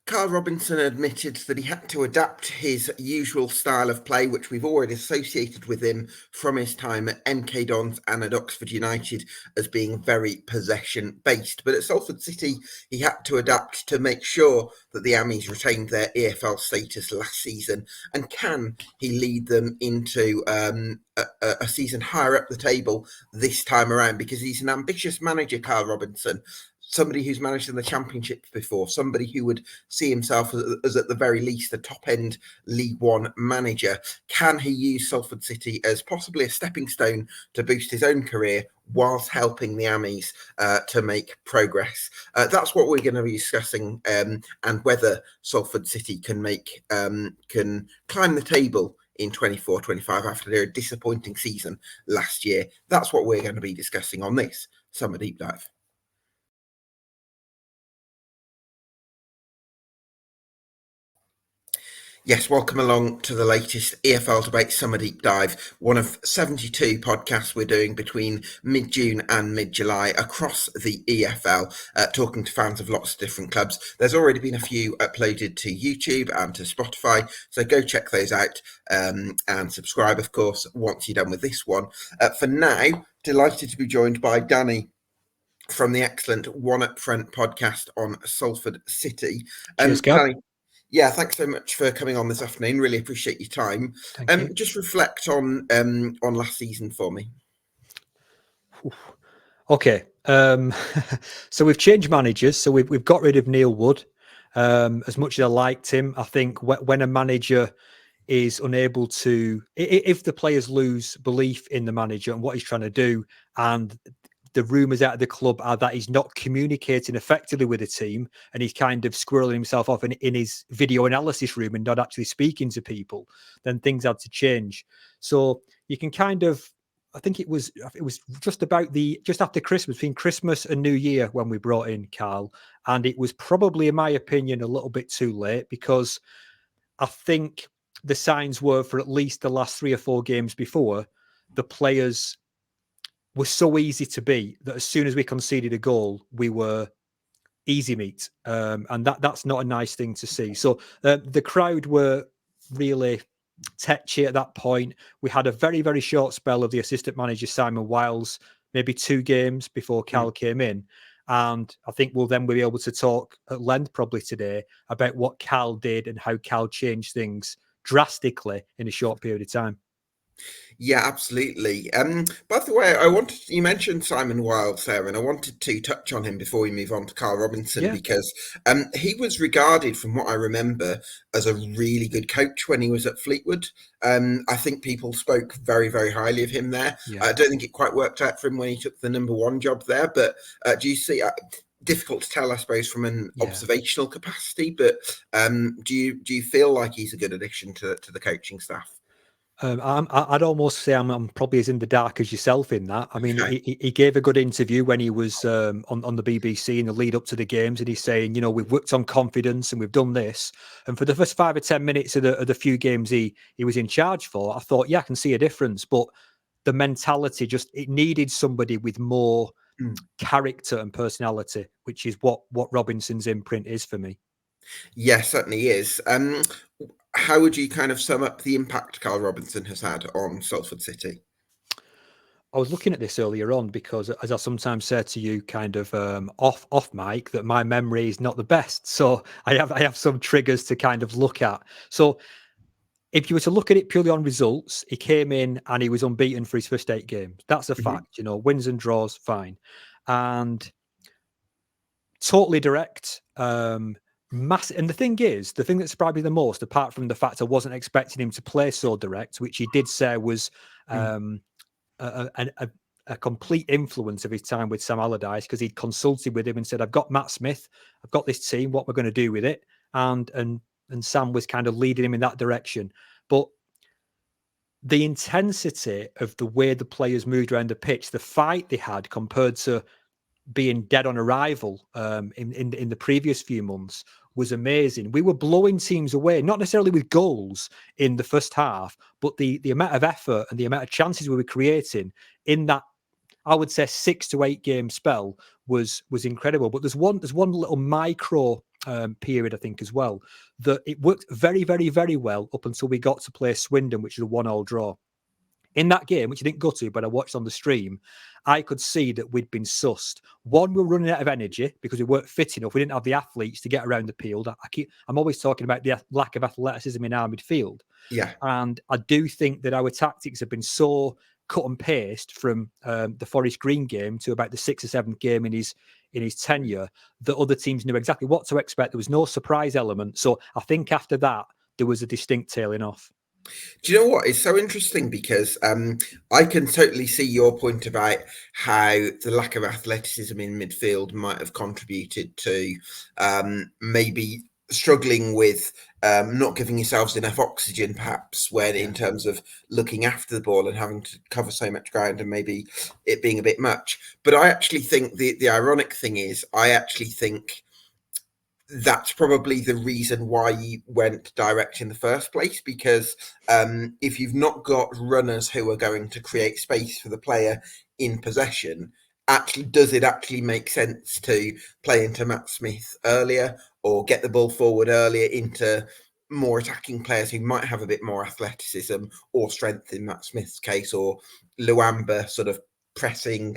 Karl Robinson admitted that he had to adapt his usual style of play, which we've already associated with him from his time at MK Dons and at Oxford United as being very possession-based. But at Salford City, he had to adapt to make sure that the Ammies retained their EFL status last season. And can he lead them into a season higher up the table this time around? Because he's an ambitious manager, Karl Robinson. Somebody who's managed in the Championship before, somebody who would see himself as at the very least a top-end League One manager. Can he use Salford City as possibly a stepping stone to boost his own career whilst helping the Ammies to make progress? That's what we're going to be discussing, and whether Salford City can climb the table in 24-25 after their disappointing season last year. That's what we're going to be discussing on this Summer Deep Dive. Yes, welcome along to the latest EFL Debate Summer Deep Dive, one of 72 podcasts we're doing between mid-June and mid-July across the EFL, talking to fans of lots of different clubs. There's already been a few uploaded to YouTube and to Spotify, so go check those out and subscribe, of course, once you're done with this one. For now, delighted to be joined by Danny from the excellent One Up Front podcast on Salford City. Cheers, Gav. Danny, yeah, thanks so much for coming on this afternoon. Really appreciate your time. Thank you. Just reflect on last season for me. Okay, so we've changed managers. So we've got rid of Neil Wood. As much as I liked him, I think when a manager is unable to, if the players lose belief in the manager and what he's trying to do, and the rumours out of the club are that he's not communicating effectively with the team and he's kind of squirreling himself off in his video analysis room and not actually speaking to people, then things had to change. So you can kind of, I think it was just after Christmas, between Christmas and New Year when we brought in Karl, and it was probably, in my opinion, a little bit too late, because I think the signs were, for at least the last 3 or 4 games before, the players were so easy to beat that as soon as we conceded a goal, we were easy meat. And that's not a nice thing to see. So the crowd were really tetchy at that point. We had a very, very short spell of the assistant manager, Simon Wiles, maybe 2 games before Karl came in. And I think we'll be able to talk at length probably today about what Karl did and how Karl changed things drastically in a short period of time. Yeah, absolutely. By the way, you mentioned Simon Wiles there, and I wanted to touch on him before we move on to Karl Robinson, because he was regarded, from what I remember, as a really good coach when he was at Fleetwood. I think people spoke very, very highly of him there. I don't think it quite worked out for him when he took the number 1 job there, but do you see... difficult to tell, I suppose, from an observational capacity, but do you feel like he's a good addition to the coaching staff? I'd almost say I'm probably as in the dark as yourself in that. I mean, he gave a good interview when he was on the BBC in the lead up to the games, and he's saying, we've worked on confidence and we've done this. And for the first 5 or 10 minutes of the few games he was in charge for, I thought, I can see a difference. But the mentality, it needed somebody with more character and personality, which is what Robinson's imprint is for me. Yeah, certainly is. How would you kind of sum up the impact Karl Robinson has had on Salford City? I was looking at this earlier on because, as I sometimes say to you, kind of off mic, that my memory is not the best. So I have some triggers to kind of look at. So if you were to look at it purely on results, he came in and he was unbeaten for his first 8 games. That's a fact. Wins and draws, fine, and totally direct. Massive. And the thing that surprised me the most, apart from the fact I wasn't expecting him to play so direct, which he did say was a complete influence of his time with Sam Allardyce, because he'd consulted with him and said, I've got Matt Smith, I've got this team, what we're going to do with it. And Sam was kind of leading him in that direction. But the intensity of the way the players moved around the pitch, the fight they had compared to being dead on arrival in the previous few months, was amazing. We were blowing teams away, not necessarily with goals in the first half, but the amount of effort and the amount of chances we were creating in that, I would say, 6 to 8 game spell was incredible. But there's one little micro period, I think, as well, that it worked very, very, very well up until we got to play Swindon, which is a 1-1 draw. In that game, which I didn't go to, but I watched on the stream, I could see that we'd been sussed. One, we were running out of energy because we weren't fit enough. We didn't have the athletes to get around the field. I'm always talking about the lack of athleticism in our midfield. Yeah. And I do think that our tactics have been so cut and paste from the Forest Green game to about the 6th or 7th game in his tenure that other teams knew exactly what to expect. There was no surprise element. So I think after that, there was a distinct tailing off. Do you know what? It's so interesting because I can totally see your point about how the lack of athleticism in midfield might have contributed to maybe struggling with not giving yourselves enough oxygen, perhaps, when in terms of looking after the ball and having to cover so much ground and maybe it being a bit much. But I actually think the ironic thing is, I actually think that's probably the reason why you went direct in the first place, because if you've not got runners who are going to create space for the player in possession, does it actually make sense to play into Matt Smith earlier or get the ball forward earlier into more attacking players who might have a bit more athleticism or strength in Matt Smith's case, or Luamba sort of pressing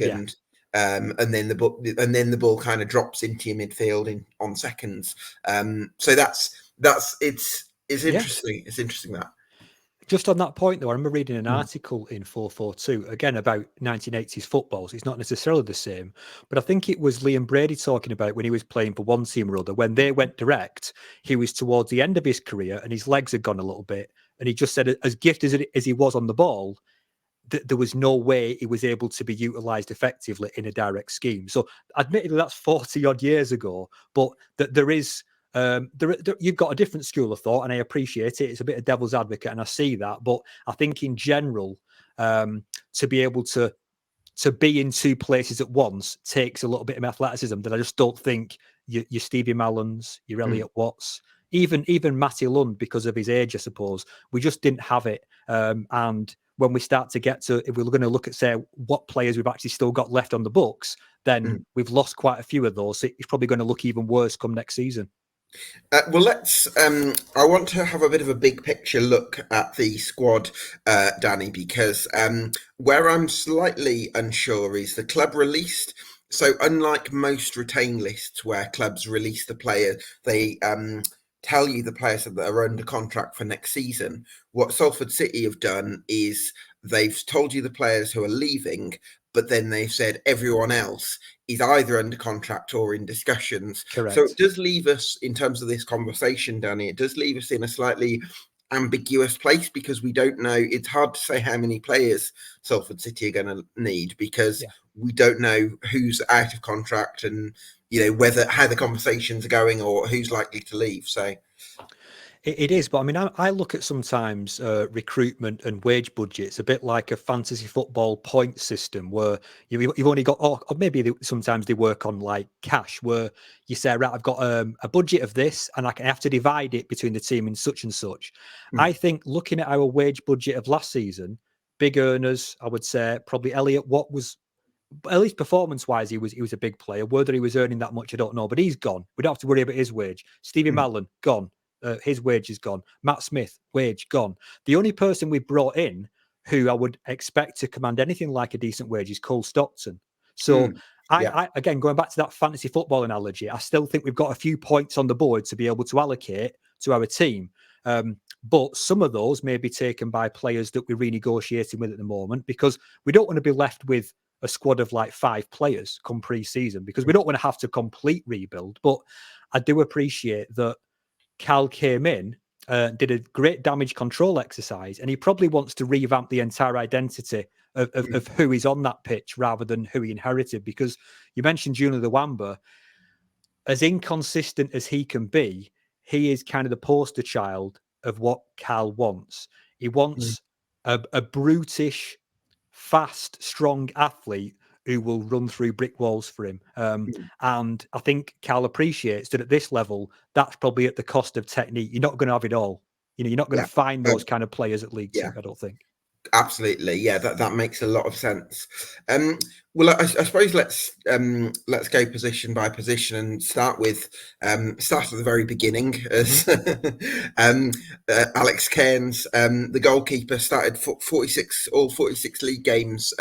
and then the ball kind of drops into your midfield on seconds. So it's interesting. It's interesting that. Just on that point, though, I remember reading an article in 442, again, about 1980s footballs. It's not necessarily the same, but I think it was Liam Brady talking about when he was playing for one team or other. When they went direct, he was towards the end of his career and his legs had gone a little bit. And he just said, as gifted as he was on the ball, there was no way he was able to be utilised effectively in a direct scheme. So admittedly, that's 40 odd years ago, but that there is... you've got a different school of thought, and I appreciate it. It's a bit of devil's advocate, and I see that. But I think in general, to be able to be in two places at once takes a little bit of athleticism that I just don't think your Stevie Mallons, your Elliot Watts, even Matty Lund, because of his age, I suppose, we just didn't have it. And when we start to get to, if we're going to look at, say, what players we've actually still got left on the books, then we've lost quite a few of those. So it's probably going to look even worse come next season. Well, let's. I want to have a bit of a big picture look at the squad, Danny, because where I'm slightly unsure is the club released. So, unlike most retain lists where clubs release the player, they tell you the players that are under contract for next season. What Salford City have done is they've told you the players who are leaving, but then they've said everyone else is either under contract or in discussions. Correct. So it does leave us, in terms of this conversation, Danny, it does leave us in a slightly ambiguous place because we don't know. It's hard to say how many players Salford City are going to need because we don't know who's out of contract and, how the conversations are going or who's likely to leave. So it is, but I mean, I look at sometimes recruitment and wage budgets a bit like a fantasy football point system where you've only got, or maybe sometimes they work on like cash, where you say, right, I've got a budget of this and I have to divide it between the team in such and such. I think looking at our wage budget of last season, big earners, I would say probably Elliot Watt was, at least performance-wise, he was a big player. Whether he was earning that much, I don't know, but he's gone. We don't have to worry about his wage. Stevie Mallon, gone. His wage is gone. Matt Smith, wage gone. The only person we brought in who I would expect to command anything like a decent wage is Cole Stockton. So I again, going back to that fantasy football analogy, I still think we've got a few points on the board to be able to allocate to our team. But some of those may be taken by players that we're renegotiating with at the moment, because we don't want to be left with a squad of like 5 players come pre-season, because we don't want to have to complete rebuild. But I do appreciate that Cal came in, did a great damage control exercise, and he probably wants to revamp the entire identity of who is on that pitch rather than who he inherited. Because you mentioned Junior Luamba, as inconsistent as he can be, he is kind of the poster child of what Cal wants. He wants a brutish, fast, strong athlete who will run through brick walls for him. And I think Cal appreciates that at this level, that's probably at the cost of technique. You're not going to have it all. You're not going to find those kind of players at League Two, I don't think. Absolutely, yeah, that makes a lot of sense. Well, I suppose let's go position by position and start at the very beginning. As Alex Cairns, the goalkeeper, started 46 league games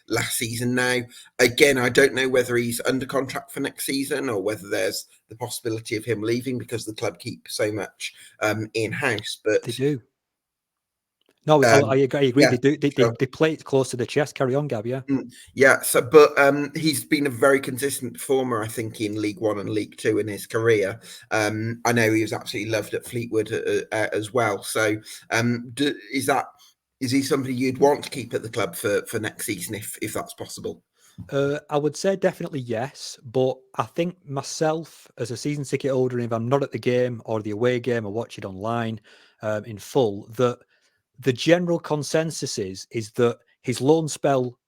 last season. Now, again, I don't know whether he's under contract for next season or whether there's the possibility of him leaving because the club keep so much in house. They But do. No, I agree. yeah, They do. sure. They play it close to the chest. Carry on, Gab. Yeah. Yeah, so but he's been a very consistent performer, I think, in League One and League Two in his career. I know he was absolutely loved at Fleetwood as well. So, is he somebody you'd want to keep at the club for next season if that's possible? I would say definitely yes, but I think myself as a season ticket holder, if I'm not at the game or the away game or watch it online in full, that the general consensus is that his loan spell,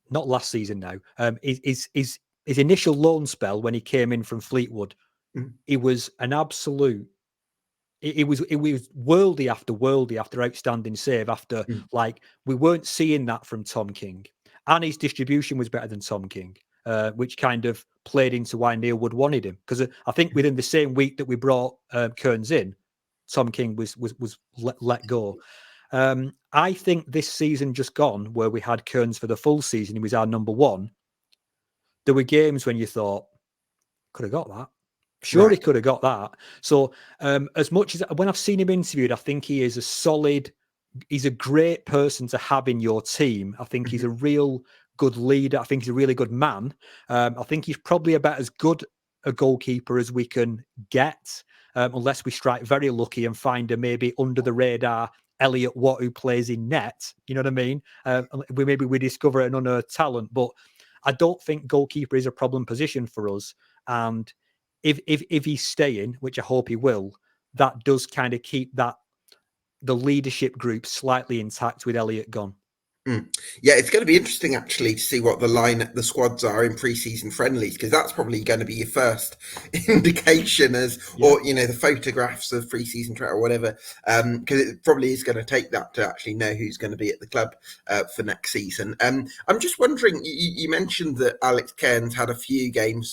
not last season now, his initial loan spell when he came in from Fleetwood, Mm, it was an absolute. It was worldy after outstanding save after mm, like we weren't seeing that from Tom King, and his distribution was better than Tom King, which kind of played into why Neil Wood wanted him because I think within the same week that we brought Kearns in, Tom King was let go. I think this season just gone, where we had Kearns for the full season, he was our number one. There were games when you thought, could have got that. Sure, he right. could have got that. So, as much as when I've seen him interviewed, I think he is a solid. He's a great person to have in your team. I think he's Mhm, a real good leader. I think he's a really good man. I think he's probably about as good a goalkeeper as we can get, unless we strike very lucky and find a maybe under the radar Elliot Watt who plays in net. You know what I mean? We discover an unearthed talent, but I don't think goalkeeper is a problem position for us. And if he's staying, which I hope he will, that does kind of keep the leadership group slightly intact with Elliot gone. mm. Yeah, it's going to be interesting actually to see what the squads are in pre-season friendlies because that's probably going to be your first indication Yeah. or the photographs of pre-season or whatever, because it probably is going to take that to actually know who's going to be at the club for next season. I'm just wondering, you mentioned that Alex Cairns had a few game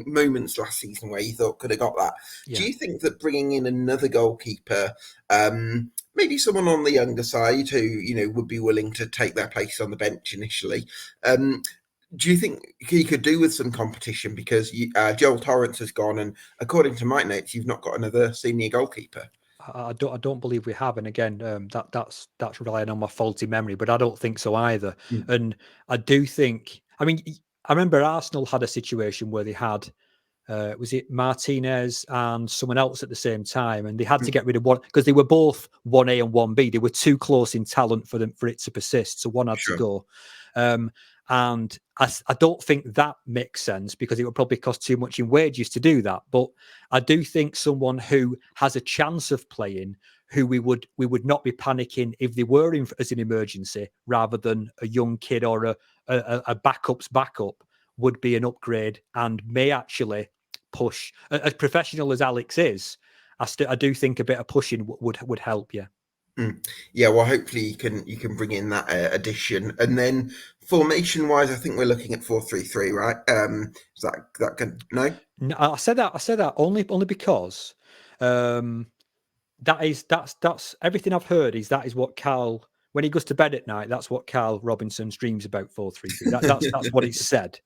moments last season where you thought could have got that. Do Yeah. you think that bringing in another goalkeeper? Maybe someone on the younger side who would be willing to take their place on the bench initially. Um, do you think he could do with some competition because Joel Torrance has gone, and according to my notes, you've not got another senior goalkeeper? I don't believe we have, and again, that's relying on my faulty memory, but I don't think so either. Mm, And I do think, I mean, I remember Arsenal had a situation where they had was it Martinez and someone else at the same time, and they had to mm, get rid of one because they were both 1A and 1B. They were too close in talent for it to persist, so one had to sure. go. Um, and I don't think that makes sense because it would probably cost too much in wages to do that. But I do think someone who has a chance of playing, who we would not be panicking if they were in as an emergency, rather than a young kid or a backup's backup, would be an upgrade and may actually push. As professional as Alex is, I do think a bit of pushing would help you. Mm. Yeah, well, hopefully you can bring in that addition, and then formation wise, I think we're looking at 4-3-3, right? Is that good? No. No, I said that only because um, that's everything I've heard is that is what Karl when he goes to bed at night. That's what Karl Robinson dreams about 4-3-3. That's what it's said.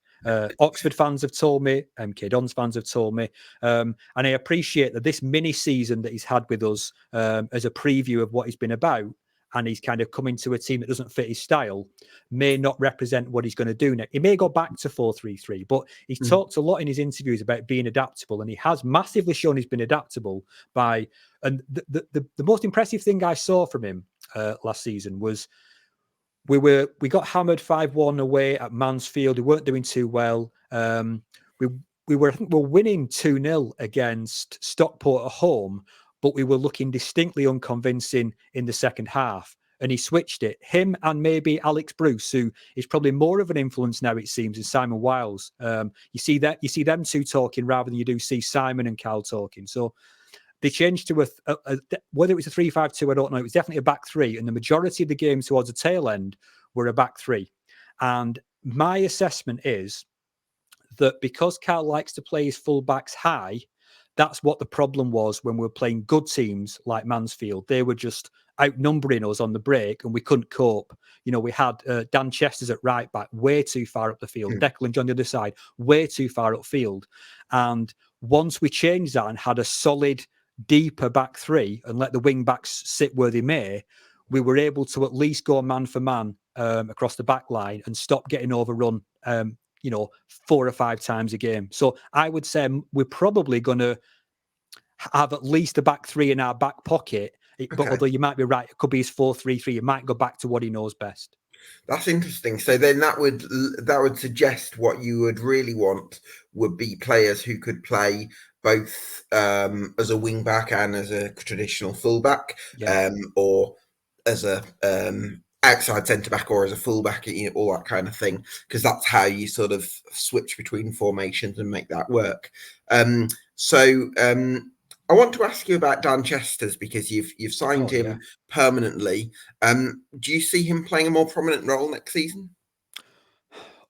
Oxford fans have told me, MK Dons fans have told me, and I appreciate that this mini season that he's had with us as a preview of what he's been about, and he's kind of coming to a team that doesn't fit his style, may not represent what he's going to do next. He may go back to 4-3-3, but he's Mm, talked a lot in his interviews about being adaptable, and he has massively shown he's been adaptable by. And the most impressive thing I saw from him last season was we got hammered 5-1 away at Mansfield. We weren't doing too well. We I think we were winning 2-0 against Stockport at home, but we were looking distinctly unconvincing in the second half. And he switched it. Him and maybe Alex Bruce, who is probably more of an influence now, it seems, than Simon Wiles. You see them two talking rather than you do see Simon and Karl talking. So they changed to whether it was a 3-5-2, I don't know. It was definitely a back three, and the majority of the games towards the tail end were a back three. And my assessment is that because Karl likes to play his fullbacks high, that's what the problem was when we were playing good teams like Mansfield. They were just outnumbering us on the break and we couldn't cope. We had Dan Chester's at right back, way too far up the field. Declan John on the other side, way too far upfield. And once we changed that and had a solid, deeper back three and let the wing backs sit where they may, we were able to at least go man for man across the back line and stop getting overrun 4 or 5 times a game. So I would say we're probably going to have at least a back three in our back pocket. But although you might be right, it could be his 4-3-3. It might go back to what he knows best. That's interesting. So then that would suggest what you would really want would be players who could play both as a wing back and as a traditional fullback, or as a outside centre back or as a fullback, all that kind of thing, because that's how you sort of switch between formations and make that work. So I want to ask you about Dan Chesters, because you've signed him permanently. Do you see him playing a more prominent role next season?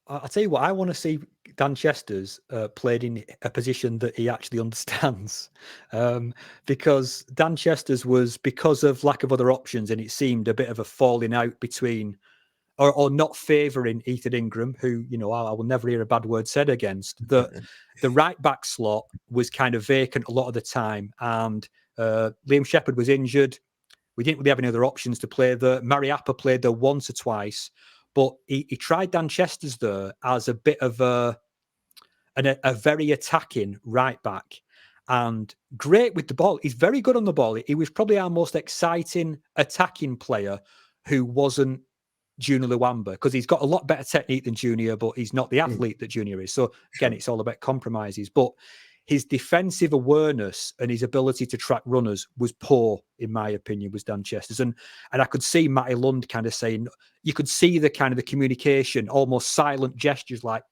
I'll tell you what, I want to see Dan Chesters played in a position that he actually understands, because Dan Chesters was, because of lack of other options, and it seemed a bit of a falling out between, or not favouring Ethan Ingram, who, I will never hear a bad word said against. The right back slot was kind of vacant a lot of the time, and Liam Shepherd was injured. We didn't really have any other options to play there. Mariappa played there once or twice, but he tried Dan Chesters there as a bit of a very attacking right back, and great with the ball. He's very good on the ball. He was probably our most exciting attacking player who wasn't Junior Luamba, because he's got a lot better technique than Junior, but he's not the athlete that Junior is. So again, it's all about compromises. But his defensive awareness and his ability to track runners was poor, in my opinion, was Dan Chesters. And I could see Matty Lund kind of saying, you could see the kind of the communication, almost silent gestures like,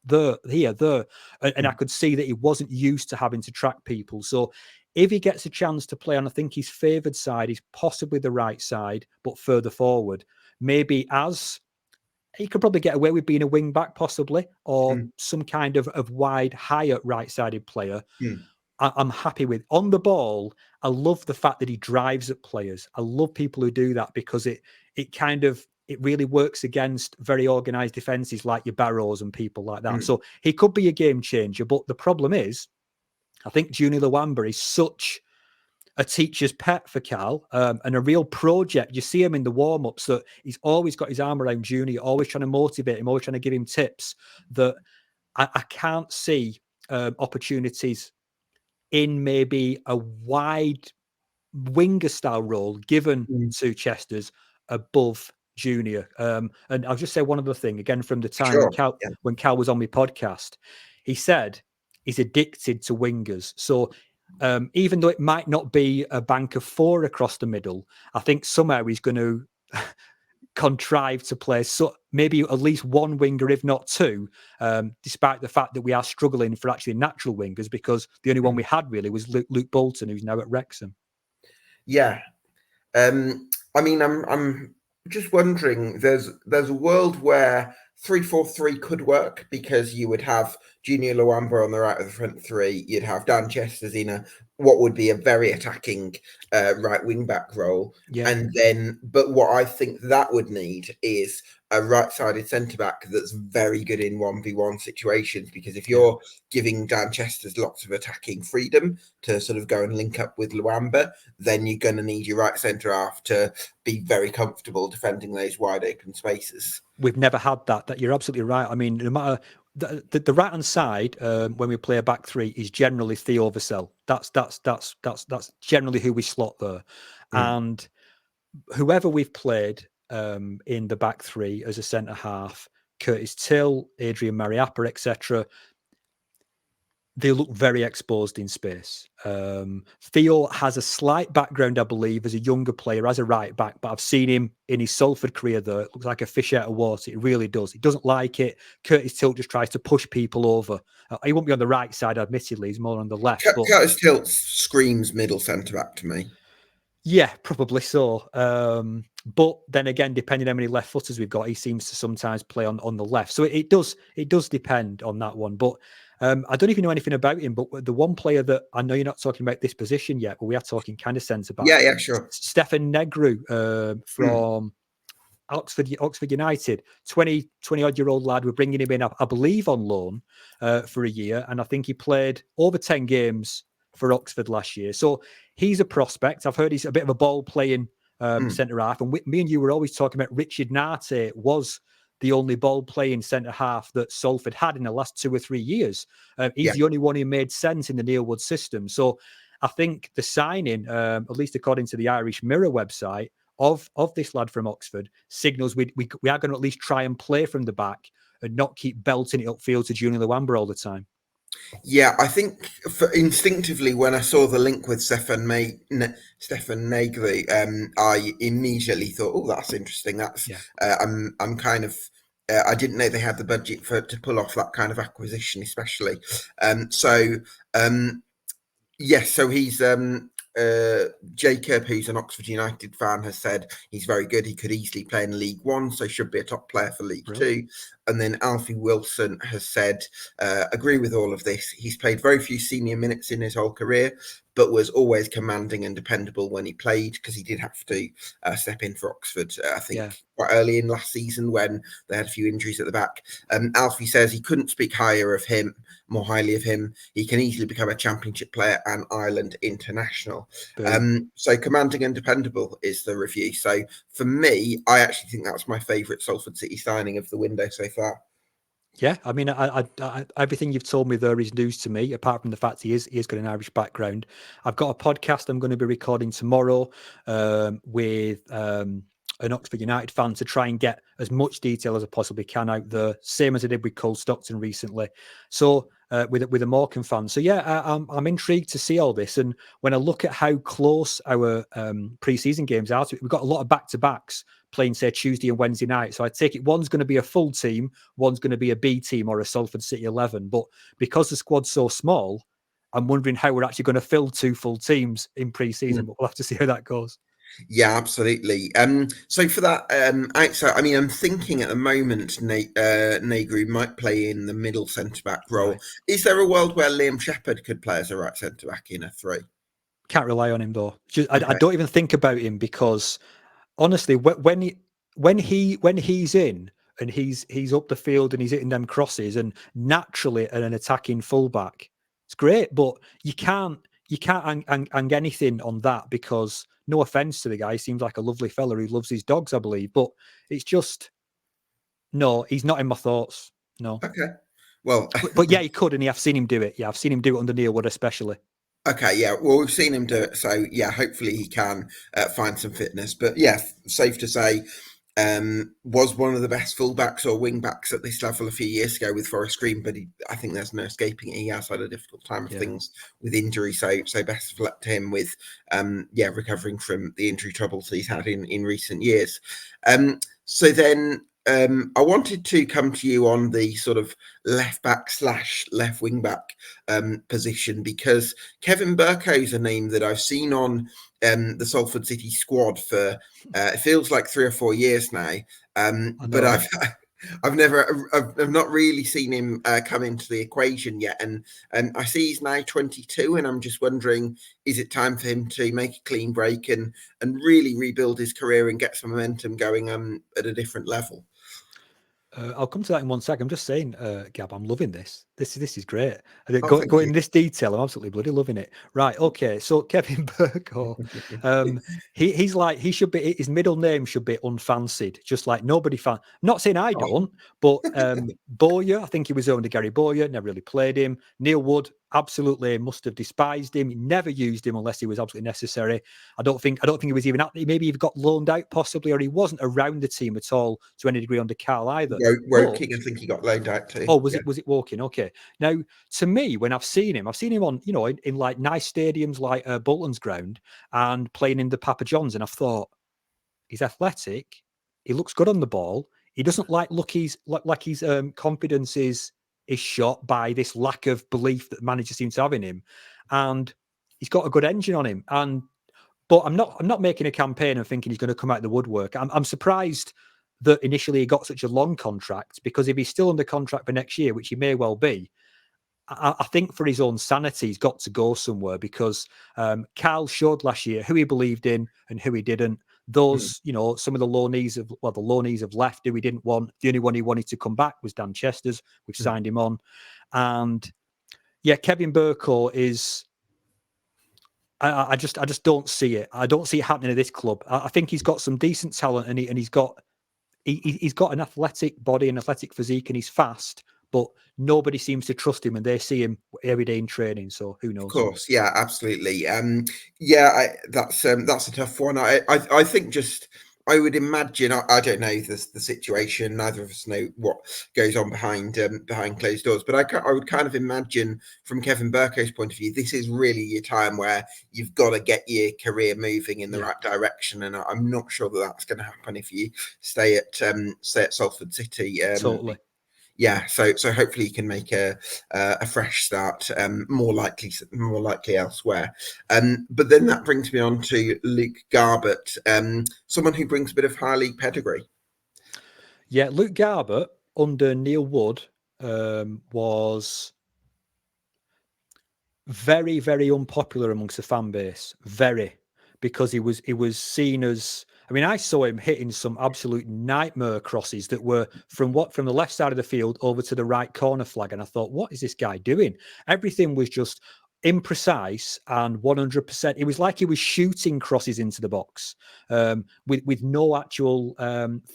there, here, there. And I could see that he wasn't used to having to track people. So if he gets a chance to play on, I think his favoured side is possibly the right side, but further forward, maybe he could probably get away with being a wing back, possibly, or some kind of wide, higher right-sided player. I'm happy with. On the ball, I love the fact that he drives at players. I love people who do that, because it really works against very organised defences like your Barrows and people like that. So he could be a game changer. But the problem is, I think Junior Luamba is such a teacher's pet for Karl, and a real project. You see him in the warm-ups that he's always got his arm around Junior, always trying to motivate him, always trying to give him tips, that I can't see opportunities in maybe a wide winger style role given to Chesters above Junior. And I'll just say one other thing, again, from the time when Karl was on my podcast. He said he's addicted to wingers. So even though it might not be a bank of 4 across the middle, I think somehow he's going to contrive to play maybe at least one winger, if not 2, despite the fact that we are struggling for actually natural wingers, because the only one we had really was Luke Bolton, who's now at Wrexham. Yeah. I mean, I'm just wondering, there's a world where 3-4-3 could work, because you would have Junior Luamba on the right of the front three. You'd have Dan Chesters in what would be a very attacking right wing back role. And then, but what I think that would need is a right-sided centre-back that's very good in 1v1 situations, because if you're giving Dan Chesters lots of attacking freedom to sort of go and link up with Luamba, then you're going to need your right centre-half to be very comfortable defending those wide open spaces. We've never had that. You're absolutely right. I mean, no matter the right-hand side, when we play a back three, is generally Theo Vassell. That's generally who we slot there. And whoever we've played in the back three as a centre half, Curtis Till, Adrian Mariappa, etc., they look very exposed in space. Theo has a slight background, I believe, as a younger player, as a right back, but I've seen him in his Salford career there. It looks like a fish out of water. It really does. He doesn't like it. Curtis Tilt just tries to push people over. He won't be on the right side, admittedly. He's more on the left. But Curtis Tilt screams middle centre back to me. yeah, probably so. But then again, depending on how many left footers we've got, he seems to sometimes play on the left. So it does depend on that one. But I don't even know anything about him. But the one player that I know you're not talking about this position yet, but we are talking kind of centre back. Yeah, sure. Stefan Negru from Oxford United, 20 odd year old lad. We're bringing him in, I believe, on loan for a year. And I think he played over 10 games for Oxford last year. So he's a prospect. I've heard he's a bit of a ball playing centre half. And me and you were always talking about Richard Nate was the only ball playing centre half that Salford had in the last 2 or 3 years. He's the only one who made sense in the Neil Wood system. So I think the signing, at least according to the Irish Mirror website, of this lad from Oxford signals we are going to at least try and play from the back and not keep belting it upfield to Junior Luamba all the time. Yeah, I think instinctively when I saw the link with Stefan Negri, I immediately thought, "Oh, that's interesting." That's I'm kind of I didn't know they had the budget to pull off that kind of acquisition, especially. Yes, so he's Jacob, who's an Oxford United fan, has said he's very good. He could easily play in League One, so should be a top player for League Two. And then Alfie Wilson has said, agree with all of this. He's played very few senior minutes in his whole career, but was always commanding and dependable when he played, because he did have to step in for Oxford, I think, quite early in last season when they had a few injuries at the back. Alfie says he couldn't speak more highly of him. He can easily become a Championship player and Ireland international. So commanding and dependable is the review. So for me, I actually think that's my favourite Salford City signing of the window so far. Yeah, I mean, I everything you've told me there is news to me, apart from the fact he is got an Irish background. I've got a podcast I'm going to be recording tomorrow with an Oxford United fan to try and get as much detail as I possibly can out there, same as I did with Cole Stockton recently. So with a Morecambe fan. So yeah, I'm intrigued to see all this. And when I look at how close our pre-season games are, we've got a lot of back-to-backs playing, say, Tuesday and Wednesday night. So I take it one's going to be a full team, one's going to be a B team or a Salford City 11. But because the squad's so small, I'm wondering how we're actually going to fill 2 full teams in pre-season. But we'll have to see how that goes. Yeah, absolutely. So for that outside, I mean, I'm thinking at the moment Negru might play in the middle centre back role. Right. Is there a world where Liam Shepherd could play as a right centre back in a 3? Can't rely on him though. I don't even think about him, because honestly, when he's in and he's up the field and he's hitting them crosses, and naturally an attacking fullback, it's great. But you can't hang anything on that, because no offense to the guy, he seems like a lovely fella who loves his dogs, I believe, but it's just no, he's not in my thoughts. No. Okay. Well, but yeah, he could, and I've seen him do it. Yeah, I've seen him do it under Neil Wood, especially. Okay, yeah. Well, we've seen him do it, so yeah. Hopefully, he can find some fitness. But yeah, safe to say, was one of the best fullbacks or wing backs at this level a few years ago with Forest Green. But I think there's no escaping it. He has had a difficult time of things with injury. So best of luck to him with recovering from the injury troubles he's had in recent years. So then. I wanted to come to you on the sort of left back / left wing back position, because Kevin Burko's a name that I've seen on the Salford City squad for it feels like 3 or 4 years now. But I've not really seen him come into the equation yet, and I see he's now 22, and I'm just wondering, is it time for him to make a clean break and really rebuild his career and get some momentum going at a different level? I'll come to that in 1 second. I'm just saying, Gab, I'm loving this. This is great. Go in this detail. I'm absolutely bloody loving it. Right. Okay. So Kevin Burko, he's like, he should be, his middle name should be Unfancied, just like nobody fan. Not saying I don't, but Bowyer, I think he was owned to Gary Bowyer, never really played him. Neil Wood absolutely must have despised him. He never used him unless he was absolutely necessary. I don't think he was even at, maybe he got loaned out possibly, or he wasn't around the team at all to any degree under Karl either. Woking, I think he got loaned out too. Oh, was it Woking? Okay. quality. Now, to me, when I've seen him on, in like nice stadiums like Bolton's ground and playing in the Papa John's, and I've thought, he's athletic, he looks good on the ball. He doesn't look his confidence is shot by this lack of belief that the manager seems to have in him, and he's got a good engine on him. But I'm not making a campaign and thinking he's going to come out of the woodwork. I'm surprised that initially he got such a long contract, because if he's still under contract for next year, which he may well be, I think for his own sanity, he's got to go somewhere, because Karl showed last year who he believed in and who he didn't. Those, some of the loanees have left who he didn't want. The only one he wanted to come back was Dan Chester's. We've signed him on. And yeah, Kevin Burko is, I just don't see it. I don't see it happening at this club. I think he's got some decent talent, and he's got an athletic body, an athletic physique, and he's fast, but nobody seems to trust him, and they see him every day in training. So who knows? Of course, yeah, absolutely. That's a tough one. I think I would imagine. I don't know the situation. Neither of us know what goes on behind closed doors. But I would kind of imagine, from Kevin Burko's point of view, this is really your time where you've got to get your career moving in the right direction. And I'm not sure that that's going to happen if you stay at Salford City. Totally. Yeah, so hopefully you can make a fresh start, more likely elsewhere. But then that brings me on to Luke Garbett, someone who brings a bit of high league pedigree. Yeah, Luke Garbett under Neil Wood was very, very unpopular amongst the fan base. Very, because he was seen as. I mean, I saw him hitting some absolute nightmare crosses that were from the left side of the field over to the right corner flag, and I thought, what is this guy doing? Everything was just imprecise and 100%. It was like he was shooting crosses into the box with no actual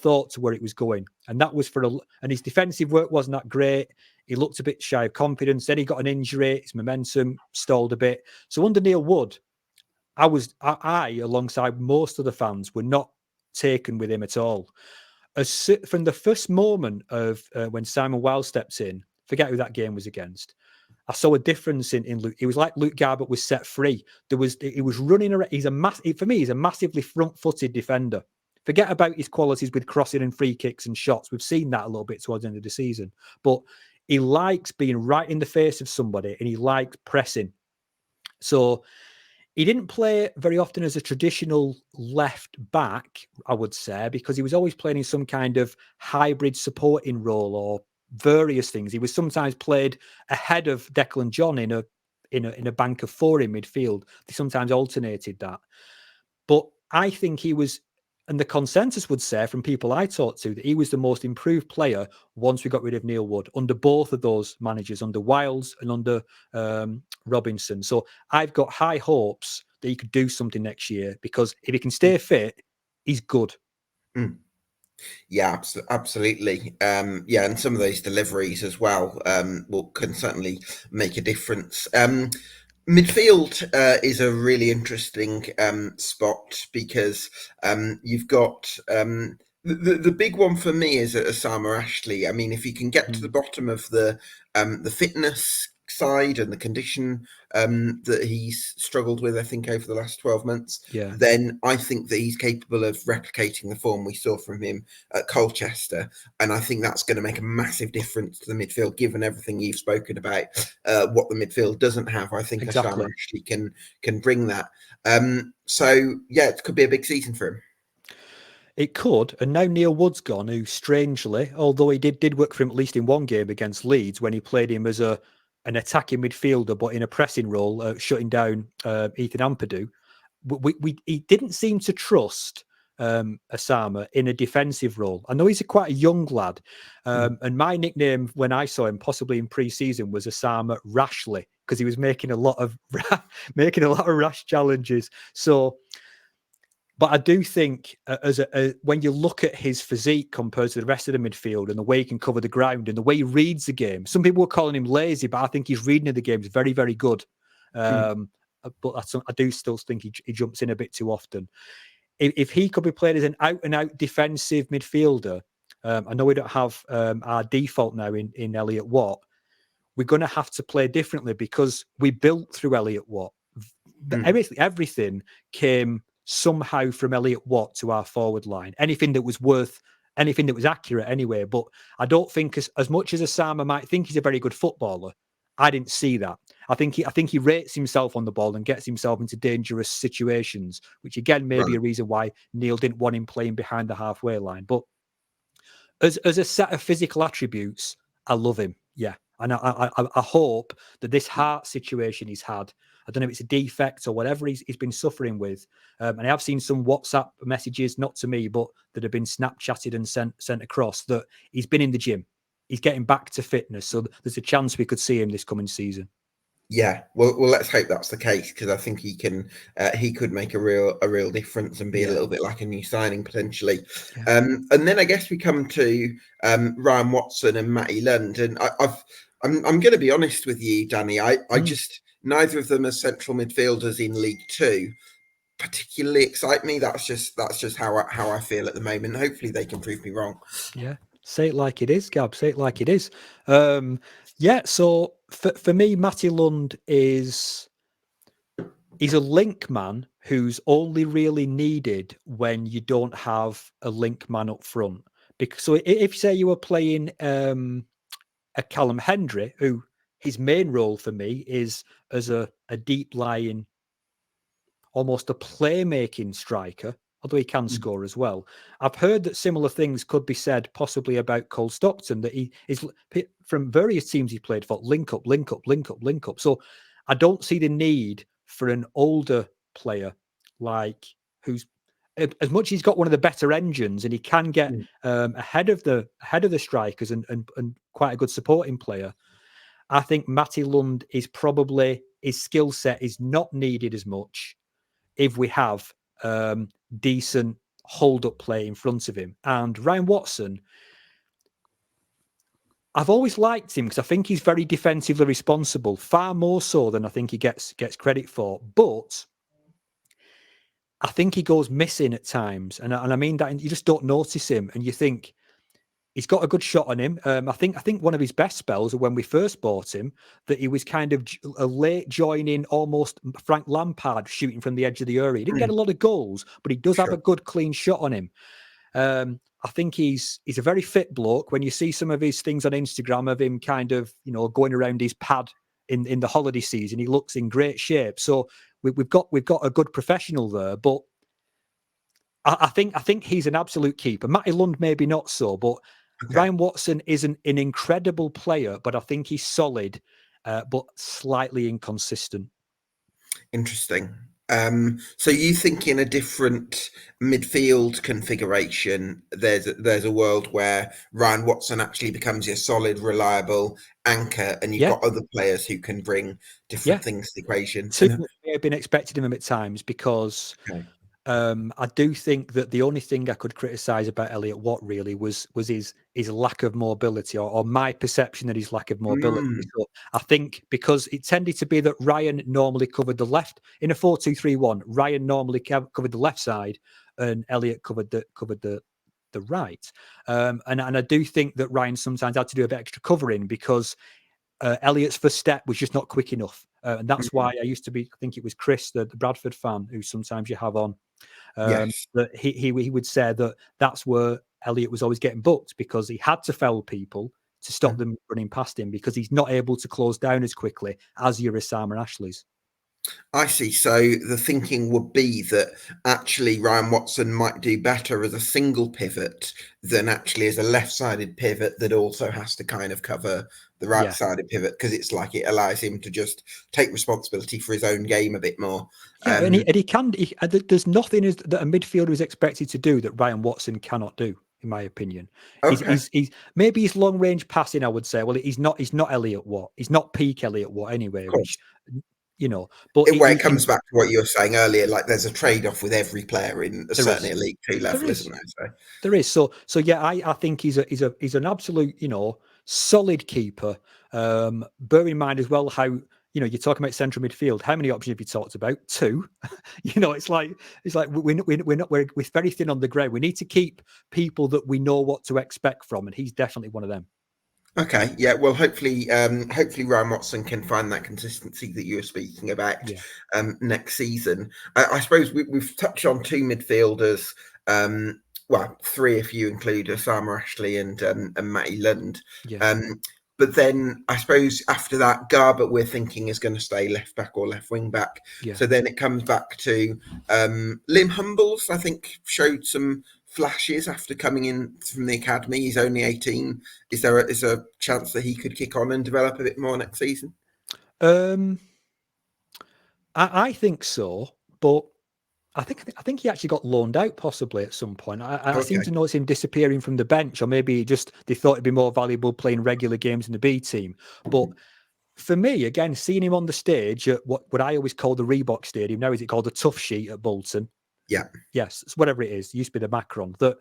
thought to where it was going, and that was and his defensive work wasn't that great. He looked a bit shy of confidence. Then he got an injury. His momentum stalled a bit. So under Neil Wood, I, alongside most of the fans, were not taken with him at all. From the first moment of when Simon Wiles stepped in, forget who that game was against, I saw a difference in Luke. It was like Luke Garbett was set free. He was running around. For me, he's a massively front-footed defender. Forget about his qualities with crossing and free kicks and shots. We've seen that a little bit towards the end of the season. But he likes being right in the face of somebody, and he likes pressing. So he didn't play very often as a traditional left back, I would say, because he was always playing in some kind of hybrid supporting role or various things. He was sometimes played ahead of Declan John in a bank of four in midfield. They sometimes alternated that. But I think he was, and the consensus would say from people I talked to, that he was the most improved player once we got rid of Neil Wood, under both of those managers, under Wiles and under Robinson. So I've got high hopes that he could do something next year, because if he can stay fit, he's good. Yeah, absolutely. And some of those deliveries as well can certainly make a difference. Midfield is a really interesting spot, because you've got the big one for me is Osama Ashley. I mean, if he can get to the bottom of the fitness side and the condition that he's struggled with, I think, over the last 12 months, then I think that he's capable of replicating the form we saw from him at Colchester. And I think that's going to make a massive difference to the midfield, given everything you've spoken about, what the midfield doesn't have. I think Osama actually can bring that. So, yeah, it could be a big season for him. It could, and now Neil Wood's gone, who strangely, although he did work for him at least in one game against Leeds, when he played him as an attacking midfielder, but in a pressing role, shutting down Ethan Ampadu. He didn't seem to trust Osama in a defensive role. I know he's quite a young lad, and my nickname when I saw him, possibly in pre-season, was Osama Rashly, because he was making a lot of rash challenges. So. But I do think, when you look at his physique compared to the rest of the midfield and the way he can cover the ground and the way he reads the game, some people were calling him lazy, but I think his reading of the game is very, very good. But I do still think he jumps in a bit too often. If he could be played as an out-and-out defensive midfielder, I know we don't have our default now in Elliot Watt. we're going to have to play differently because we built through Elliot Watt. Everything came somehow from Elliot Watt to our forward line. Anything that was accurate anyway. But I don't think as much as Osama might think he's a very good footballer, I didn't see that. I think he rates himself on the ball and gets himself into dangerous situations, which again may be a reason why Neil didn't want him playing behind the halfway line. But as a set of physical attributes, I love him. Yeah. And I hope that this heart situation he's had, I don't know if it's a defect or whatever he's been suffering with. And I have seen some WhatsApp messages, not to me, but that have been Snapchatted and sent across, that he's been in the gym. He's getting back to fitness. So there's a chance we could see him this coming season. Yeah, well, let's hope that's the case, because I think he could make a real difference and be a little bit like a new signing potentially. Yeah. And then I guess we come to Ryan Watson and Matty Lund, and I'm going to be honest with you, Danny. I just, neither of them as central midfielders in League Two particularly excite me. That's just how I feel at the moment. Hopefully they can prove me wrong. Yeah. Say it like it is, Gab. Say it like it is. Yeah, so for me, Matty Lund he's a link man who's only really needed when you don't have a link man up front. Because so if say you were playing a Callum Hendry, who his main role for me is as a deep lying, almost a playmaking striker, although he can score as well. I've heard that similar things could be said possibly about Cole Stockton, that he is, from various teams he played for, link up. So I don't see the need for an older player like who's, as much as he's got one of the better engines and he can get ahead of the strikers and quite a good supporting player. I think Matty Lund is probably, his skill set is not needed as much if we have decent hold-up play in front of him. And Ryan Watson, I've always liked him because I think he's very defensively responsible, far more so than I think he gets credit for. But I think he goes missing at times. And I mean that you just don't notice him and you think, he's got a good shot on him. I think one of his best spells when we first bought him, that he was kind of a late joining, almost Frank Lampard shooting from the edge of the area. He didn't get a lot of goals, but he does have a good clean shot on him. I think he's a very fit bloke. When you see some of his things on Instagram of him kind of, going around his pad in the holiday season, he looks in great shape. So we've got a good professional there, but I think he's an absolute keeper. Matty Lund maybe not so, but Ryan Watson isn't an incredible player, but I think he's solid, but slightly inconsistent. Interesting. So you think in a different midfield configuration, there's a world where Ryan Watson actually becomes your solid, reliable anchor, and you've got other players who can bring different things to the equation. I have been expecting him at times because I do think that the only thing I could criticise about Elliot Watt really was his lack of mobility, or my perception that his lack of mobility. So I think because it tended to be that Ryan normally covered the left in a 4-2-3-1. Ryan normally covered the left side, and Elliot covered the right. And I do think that Ryan sometimes had to do a bit extra covering because Elliot's first step was just not quick enough. And that's why I think it was Chris, the Bradford fan, who sometimes you have on, that he would say that's where Elliot was always getting booked, because he had to foul people to stop them running past him, because he's not able to close down as quickly as your Osama and Ashley's. I see. So the thinking would be that actually Ryan Watson might do better as a single pivot than actually as a left-sided pivot that also has to kind of cover the right-sided pivot, because it's like it allows him to just take responsibility for his own game a bit more. Yeah, and he can. There's nothing that a midfielder is expected to do that Ryan Watson cannot do, in my opinion. He's maybe his long range passing, I would say. Well, he's not Elliot Watt. He's not peak Elliot Watt anyway, which but where it comes back to what you were saying earlier, like there's a trade-off with every player in certainly a League Two level, isn't there? So there is. So yeah, I think he's an absolute, solid keeper. Bear in mind as well how, you're talking about central midfield. How many options have you talked about? 2. It's like we're very thin on the ground. We need to keep people that we know what to expect from, and he's definitely one of them. Okay, yeah. Well, hopefully Ryan Watson can find that consistency that you were speaking about Yeah, next season. I suppose we've touched on two midfielders. Well, three if you include Osama Ashley and Matty Lund. yeah, Um, but then I suppose after that, Garbutt we're thinking is going to stay left back or left wing back. yeah. So then it comes back to Lim Humbles. I think showed some flashes after coming in from the academy. He's only 18. Is there a chance that he could kick on and develop a bit more next season? Um, I think so, but I think he actually got loaned out possibly at some point. I seem Okay. to notice him disappearing from the bench, or maybe just they thought it'd be more valuable playing regular games in the B team. But for me, again, seeing him on the stage at what I always call the Reebok Stadium, now is it called the Tough Sheet at Bolton? Yeah. Yes, it's whatever it is. It used to be the Macron. That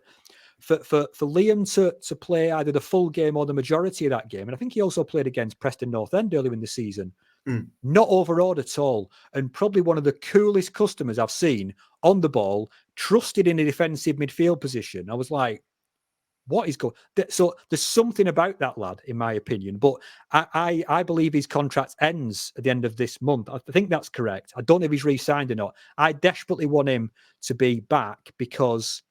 for Liam to play either the full game or the majority of that game, and I think he also played against Preston North End earlier in the season. Mm. Not overawed at all, and probably one of the coolest customers I've seen on the ball, trusted in a defensive midfield position. I was like, what is going? So there's something about that lad, in my opinion. But I believe his contract ends at the end of this month. I think that's correct. I don't know if he's re-signed or not. I desperately want him to be back because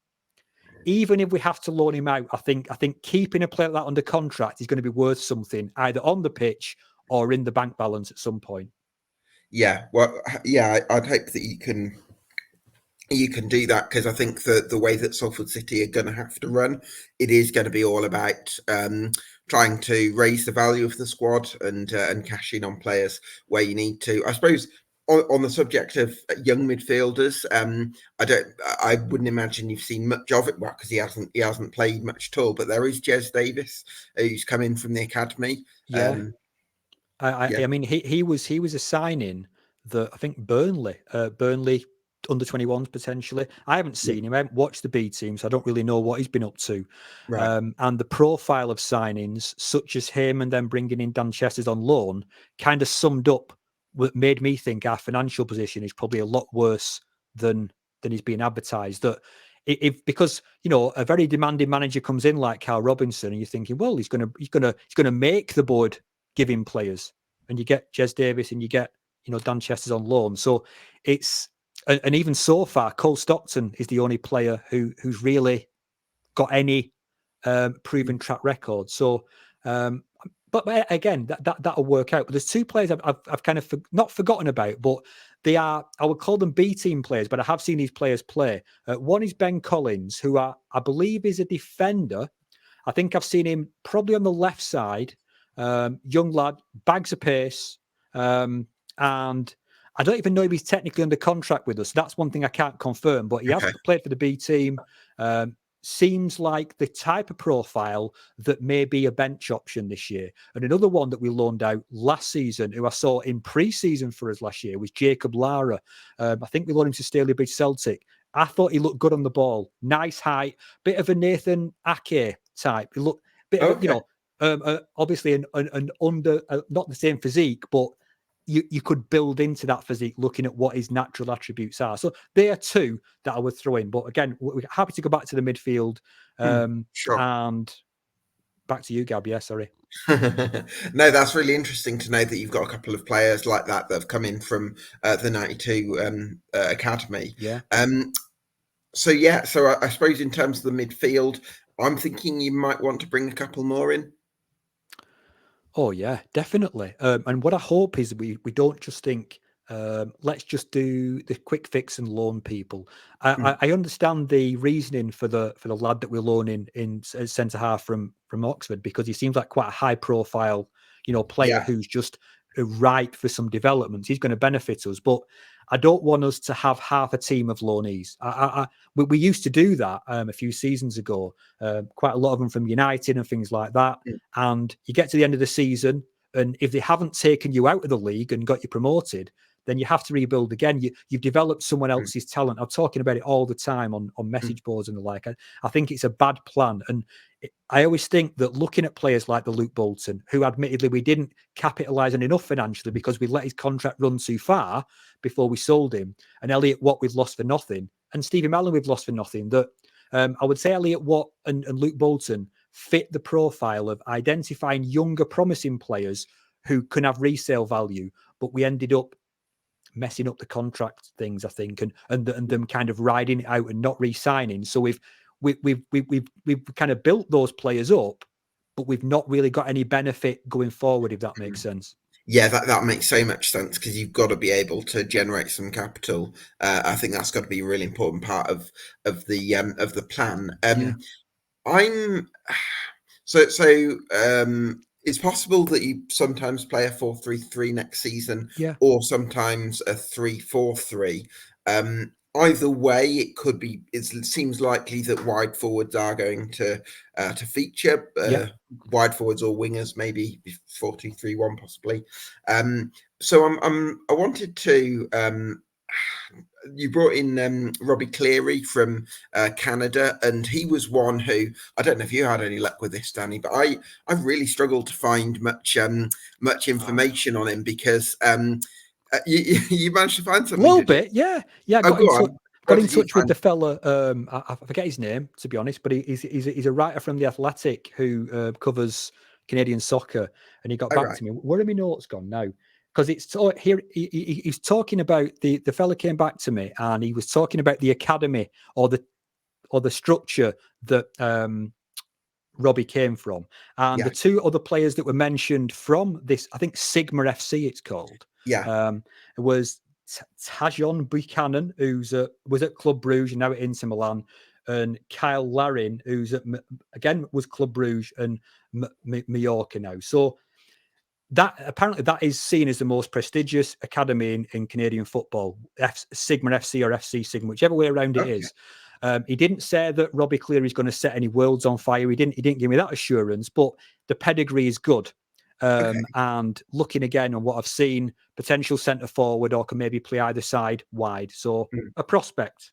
even if we have to loan him out, I think keeping a player like that under contract is going to be worth something either on the pitch or in the bank balance at some point. Yeah. Well, yeah. I'd hope that you can do that because I think that the way that Salford City are going to have to run, it is going to be all about trying to raise the value of the squad and cash in on players where you need to. I suppose on the subject of young midfielders, I wouldn't imagine you've seen much of it, well, because he hasn't played much at all. But there is Jez Davis, who's come in from the academy. Yeah, Yeah, I mean, he was a signing that I think Burnley under 21s potentially. I haven't yeah, seen him. I haven't watched the B team, so I don't really know what he's been up to. right. And the profile of signings, such as him, and then bringing in Dan Chesters on loan, kind of summed up what made me think our financial position is probably a lot worse than he's being advertised. That if because a very demanding manager comes in like Karl Robinson, and you're thinking, well, he's gonna make the board give him players, and you get Jez Davis and you get Dan Chester's on loan. So it's and even so far, Cole Stockton is the only player who's really got any proven track record. So, but again, that'll work out. But there's two players I've kind of not forgotten about, but they are, I would call them B team players, but I have seen these players play. One is Ben Collins, who I believe is a defender. I think I've seen him probably on the left side. Young lad, bags of pace, and I don't even know if he's technically under contract with us. That's one thing I can't confirm, but he has Okay. played for the B team. Seems like the type of profile that may be a bench option this year. And another one that we loaned out last season, who I saw in pre-season for us last year, was Jacob Lara. I think we loaned him to Staley Bridge Celtic. I thought he looked good on the ball. Nice height, bit of a Nathan Ake type. He looked bit of Okay. obviously an under not the same physique, but you could build into that physique looking at what his natural attributes are. So they are two that I would throw in. But again, we're happy to go back to the midfield. Sure. And back to you, Gab. Yeah, sorry. No, that's really interesting to know that you've got a couple of players like that have come in from the 92 academy. Yeah. So yeah, so I suppose in terms of the midfield, I'm thinking you might want to bring a couple more in. Oh yeah, definitely. And what I hope is we don't just think let's just do the quick fix and loan people. Mm. I understand the reasoning for the lad that we're loaning in centre half from Oxford, because he seems like quite a high profile, player Yeah. who's just ripe for some development. He's going to benefit us, but I don't want us to have half a team of loanees. We used to do that a few seasons ago. Quite a lot of them from United and things like that. Mm. And you get to the end of the season, and if they haven't taken you out of the league and got you promoted, then you have to rebuild again. You've developed someone Mm. else's talent. I'm talking about it all the time on Mm. message boards and the like. I think it's a bad plan. And I always think that looking at players like the Luke Bolton, who admittedly we didn't capitalise on enough financially because we let his contract run too far before we sold him, and Elliot Watt we've lost for nothing, and Stevie Malin we've lost for nothing, that I would say Elliot Watt and Luke Bolton fit the profile of identifying younger, promising players who can have resale value, but we ended up messing up the contract things, I think, and them kind of riding it out and not re-signing. So we've kind of built those players up, but we've not really got any benefit going forward, if that makes sense. Yeah, that makes so much sense, because you've got to be able to generate some capital. I think that's got to be a really important part of the plan. Yeah. I'm it's possible that you sometimes play a 4-3-3 next season, Yeah. or sometimes a 3-4-3. Either way, it seems likely that wide forwards are going to feature. Yeah. Wide forwards or wingers, maybe 4-2-3-1 possibly. So I wanted to you brought in Robbie Cleary from Canada, and he was one who, I don't know if you had any luck with this, Danny, but I've really struggled to find much information on him, because you managed to find A something, little did you? bit, yeah. I Oh, got go in touch. on. Got What in did you touch with find? the fella. I forget his name, to be honest, but he's a writer from the Athletic who covers Canadian soccer, and he got Oh, back right. to me. Where are my notes gone now? Because it's here. He's talking about the fella came back to me, and he was talking about the academy or the structure that Robbie came from, and the Yeah, two other players that were mentioned from this, I think Sigma FC, it's called. yeah, It was Tajon Buchanan, was at Club Bruges and now at Inter Milan, and Kyle Larin, who's again was Club Bruges and Mallorca now. So that apparently that is seen as the most prestigious academy in Canadian football, Sigma FC or FC Sigma, whichever way around it okay, is. He didn't say that Robbie Cleary is going to set any worlds on fire. He didn't give me that assurance, but the pedigree is good. okay. And looking again on what I've seen, potential centre forward, or can maybe play either side wide. So a prospect.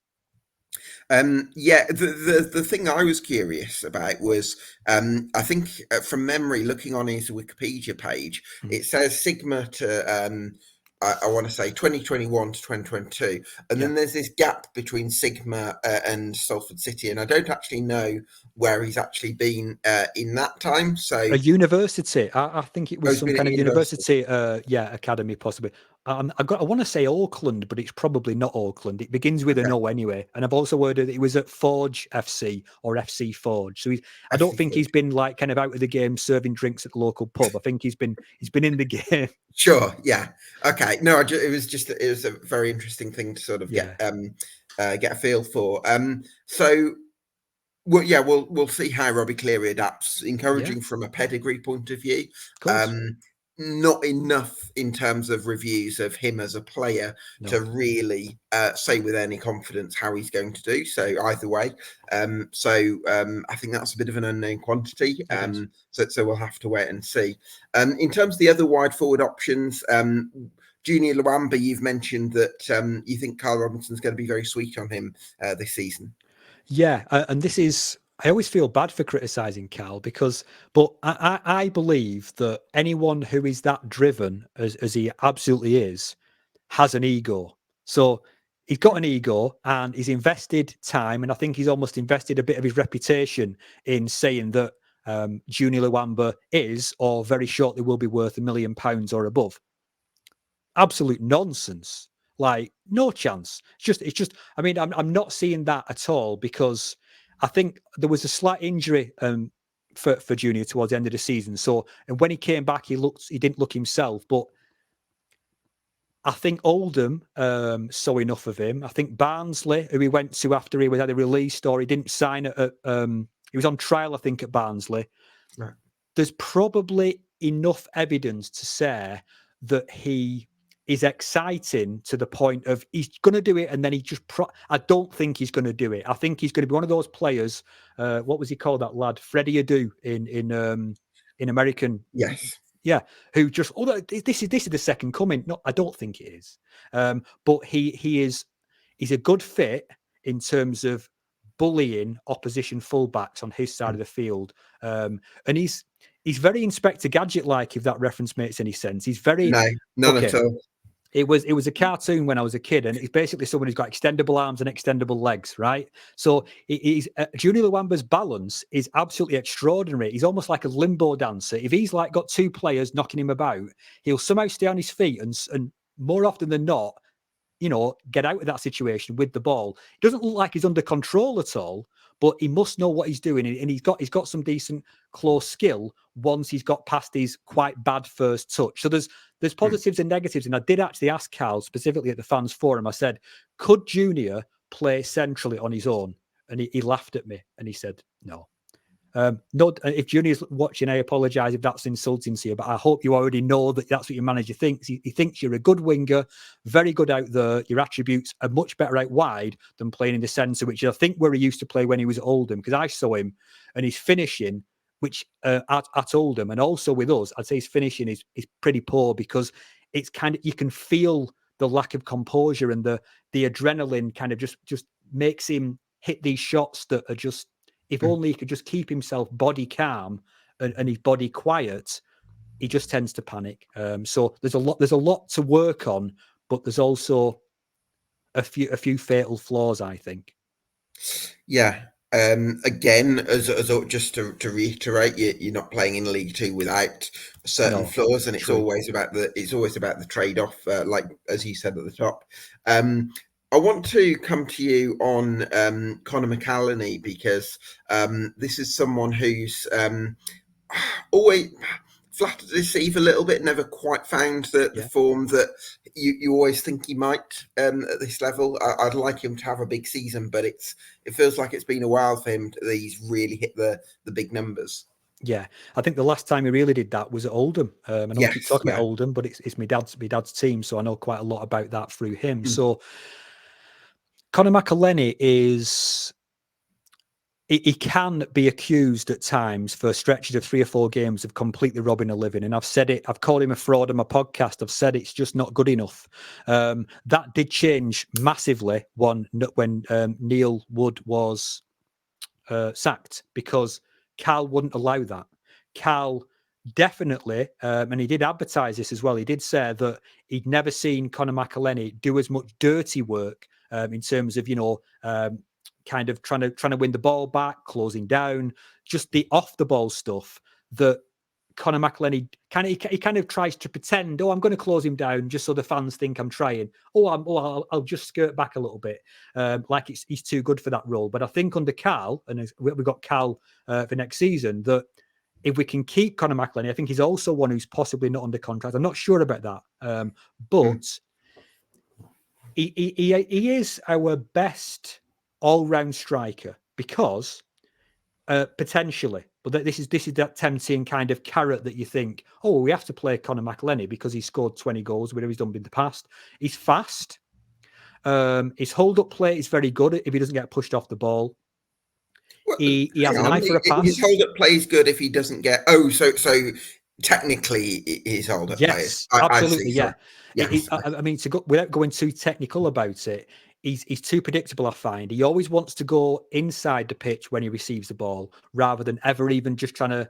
Yeah, the thing I was curious about was, I think from memory, looking on his Wikipedia page, Mm. it says Sigma to I want to say 2021 to 2022, and Yeah. then there's this gap between Sigma and Salford City, and I don't actually know where he's actually been in that time. So A university. I think it I was was some been at kind of university. university. Academy possibly. I want to say Auckland, but it's probably not Auckland. It begins with an Okay, O anyway. And I've also heard that he was at Forge FC or FC Forge. So I don't FC think he's been like kind of out of the game serving drinks at the local pub. I think he's been in the game. Sure. Yeah. Okay. No, it was a very interesting thing to sort of Yeah, get a feel for. So well, yeah, we'll see how Robbie Cleary adapts. yeah, Encouraging from a pedigree point of view. of course. Not enough in terms of reviews of him as a player to No, really say with any confidence how he's going to do. So either way, I think that's a bit of an unknown quantity. it is. So we'll have to wait and see. In terms of the other wide forward options, Junior Luamba, you've mentioned that you think Karl Robinson's going to be very sweet on him this season. Yeah, and this is. I always feel bad for criticizing Cal but I believe that anyone who is that driven as he absolutely is has an ego. So he's got an ego and he's invested time, and I think he's almost invested a bit of his reputation in saying that Junior Luamba is, or very shortly will be, worth £1 million or above. Absolute nonsense. Like, no chance. It's just. I mean, I'm not seeing that at all, because I think there was a slight injury for Junior towards the end of the season. So, and when he came back, he didn't look himself. But I think Oldham saw enough of him. I think Barnsley, who he went to after he was either released or he didn't sign he was on trial, I think, at Barnsley. Right. There's probably enough evidence to say that he is exciting to the point of he's going to do it, and then he just. I don't think he's going to do it. I think he's going to be one of those players. What was he called, that lad? Freddie Adu in American. Yes. Yeah, who just, this is the second coming. No, I don't think it is. But he's a good fit in terms of bullying opposition fullbacks on his side of the field. And he's very Inspector Gadget like, if that reference makes any sense. He's very No, none at okay. all. It was a cartoon when I was a kid, and it's basically someone who's got extendable arms and extendable legs, right? So he's Junior Luamba's balance is absolutely extraordinary. He's almost like a limbo dancer. If he's like got two players knocking him about, he'll somehow stay on his feet and more often than not, get out of that situation with the ball. It doesn't look like he's under control at all, but he must know what he's doing, and he's got some decent close skill once he's got past his quite bad first touch. So there's positives and negatives, and I did actually ask Karl specifically at the fans forum. I said, could Junior play centrally on his own? And he laughed at me and he said, no. No, if Junior's watching, I apologise if that's insulting to you, but I hope you already know that that's what your manager thinks. He thinks you're a good winger, very good out there. Your attributes are much better out wide than playing in the centre, which I think where he used to play when he was at Oldham, because I saw him and his finishing, which at Oldham and also with us, I'd say his finishing is pretty poor because it's kind of, you can feel the lack of composure and the adrenaline kind of just makes him hit these shots that are just, if only he could just keep himself body calm and his body quiet, he just tends to panic. So there's a lot to work on, but there's also a few fatal flaws, I think. Yeah. Again, as just to reiterate, you're not playing in League Two without certain flaws, and it's always about the trade off, like as you said at the top. I want to come to you on Conor McAlhenney because this is someone who's always flattered to deceive a little bit, never quite found the form that you always think he might at this level. I'd like him to have a big season, but it feels like it's been a while for him that he's really hit the big numbers. Yeah, I think the last time he really did that was at Oldham. I know I keep talking about Oldham, but it's my dad's team, so I know quite a lot about that through him. So Conor McAlhenney is... He can be accused at times for stretches of 3 or 4 games of completely robbing a living. And I've said it, I've called him a fraud on my podcast. I've said it's just not good enough. That did change massively when Neil Wood was sacked, because Karl wouldn't allow that. Karl definitely, and he did advertise this as well, he did say that he'd never seen Conor McAlhenney do as much dirty work in terms of, kind of trying to win the ball back, closing down, just the off the ball stuff that Conor McAlhenney he kind of tries to pretend, I'm going to close him down just so the fans think I'm trying. I'll just skirt back a little bit, like he's too good for that role. But I think under Karl, and we've got Karl for next season, that if we can keep Conor McAlhenney, I think he's also one who's possibly not under contract. I'm not sure about that, but he is our best all-round striker because potentially, but this is that tempting kind of carrot that you think, we have to play Conor McAlhenney because he scored 20 goals, whatever he's done in the past. He's fast. His hold-up play is very good if he doesn't get pushed off the ball. Well, he has an eye for a pass. His hold-up play is good if he doesn't get... so technically his hold-up play is... Absolutely, yeah. Yes. I mean, without going too technical about it, he's too predictable, I find. He always wants to go inside the pitch when he receives the ball rather than ever even just trying to,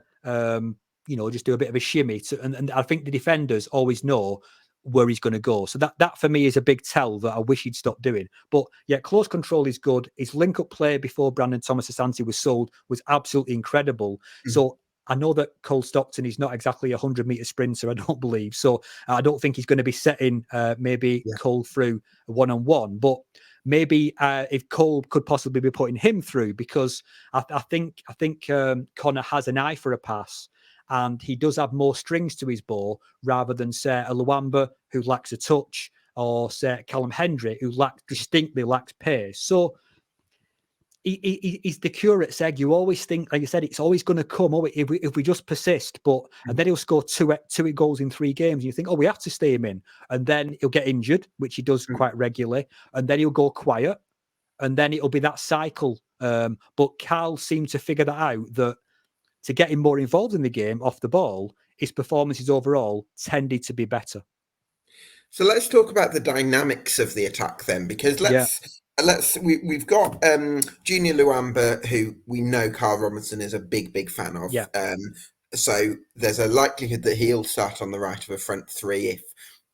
just do a bit of a shimmy. And I think the defenders always know where he's going to go. So that for me is a big tell that I wish he'd stop doing. But yeah, close control is good. His link-up play before Brandon Thomas-Asante was sold was absolutely incredible. So I know that Cole Stockton is not exactly a 100-meter sprinter, I don't believe. So I don't think he's going to be setting Cole through one-on-one. But maybe if Cole could possibly be putting him through, because I think Conor has an eye for a pass, and he does have more strings to his bow rather than, say, a Luamba who lacks a touch, or, say, Callum Hendry who distinctly lacks pace. So he's the curate's egg. You always think, like you said, it's always going to come. If we just persist, and then he'll score two goals in 3 games. And you think, we have to stay him in, and then he'll get injured, which he does quite regularly, and then he'll go quiet, and then it'll be that cycle. But Karl seemed to figure that out, that to get him more involved in the game off the ball, his performances overall tended to be better. So let's talk about the dynamics of the attack then, because we've got Junior Luamba, who we know Karl Robinson is a big fan of. Yeah. So there's a likelihood that he'll start on the right of a front three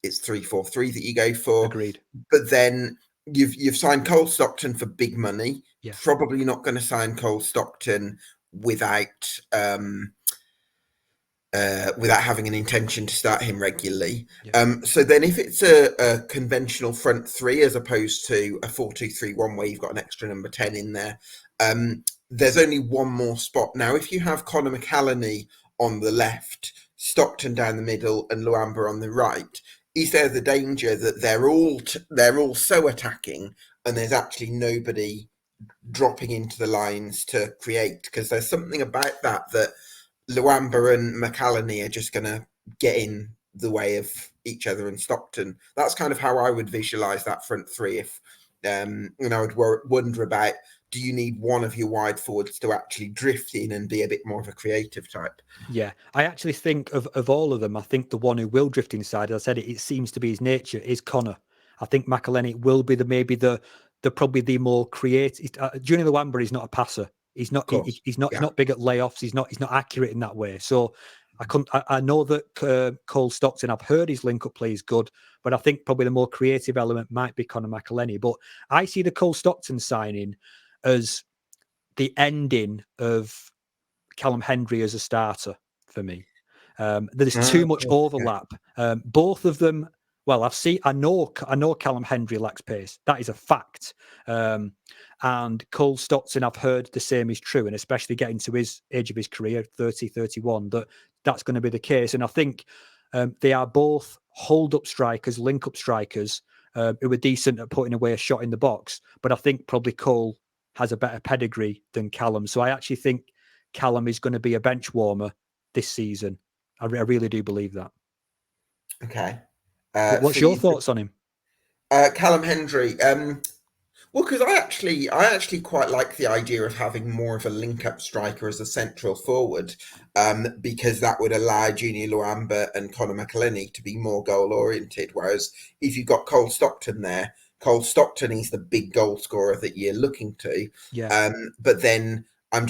it's 3-4-3 that you go for. Agreed. But then you've signed Cole Stockton for big money. Yeah. Probably not going to sign Cole Stockton without without having an intention to start him regularly. Yeah. So then if it's a conventional front three as opposed to a 4-2-3-1 where you've got an extra number 10 in there, there's only one more spot. Now, if you have Conor McAleny on the left, Stockton down the middle, and Luamba on the right, is there the danger that they're all so attacking and there's actually nobody dropping into the lines to create? Because there's something about that Luamba and McAleny are just going to get in the way of each other and Stockton. That's kind of how I would visualize that front three. If and I would wonder about, do you need one of your wide forwards to actually drift in and be a bit more of a creative type? Yeah, I actually think of all of them, I think the one who will drift inside, as I said, it seems to be his nature, is Connor. I think McAleny will be the probably the more creative. Junior Luamba is not a passer. He's not. Of course. He's not. Yeah. He's not big at layoffs. He's not accurate in that way. So I know that Cole Stockton, I've heard his link up play is good, but I think probably the more creative element might be Connor McAleny. But I see the Cole Stockton signing as the ending of Callum Hendry as a starter for me. There's too much overlap. Both of them. Well, I know Callum Hendry lacks pace. That is a fact. And Cole Stockton, I've heard the same is true, and especially getting to his age of his career, 30, 31, that's going to be the case. And I think they are both hold-up strikers, link-up strikers who are decent at putting away a shot in the box. But I think probably Cole has a better pedigree than Callum. So I actually think Callum is going to be a bench warmer this season. I really do believe that. Okay. What's so your thoughts on him? Callum Hendry. Well, because I actually quite like the idea of having more of a link-up striker as a central forward, because that would allow Junior Luamba and Conor McAleny to be more goal-oriented. Whereas if you've got Cole Stockton there, Cole Stockton is the big goal scorer that you're looking to. Yeah. But then I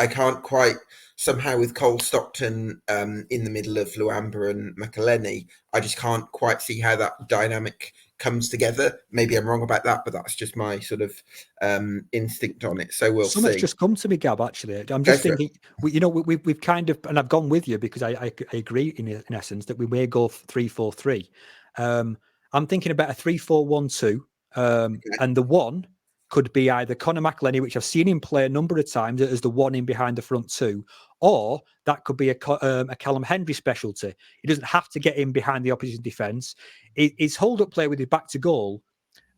can't quite, somehow with Cole Stockton in the middle of Luamba and McAleny, I just can't quite see how that dynamic comes together. Maybe I'm wrong about that, but that's just my sort of instinct on it. So we'll Something's see. just come to me, Gab. Actually, I'm Go just for it. thinking. We've kind of, and I've gone with you because I agree in essence that we may go 3-4-3. I'm thinking about a 3-4-1-2, Okay. and the one could be either Conor McAleny, which I've seen him play a number of times as the one in behind the front two, or that could be a Callum Hendry specialty. He doesn't have to get in behind the opposition defence. His hold-up play with his back to goal,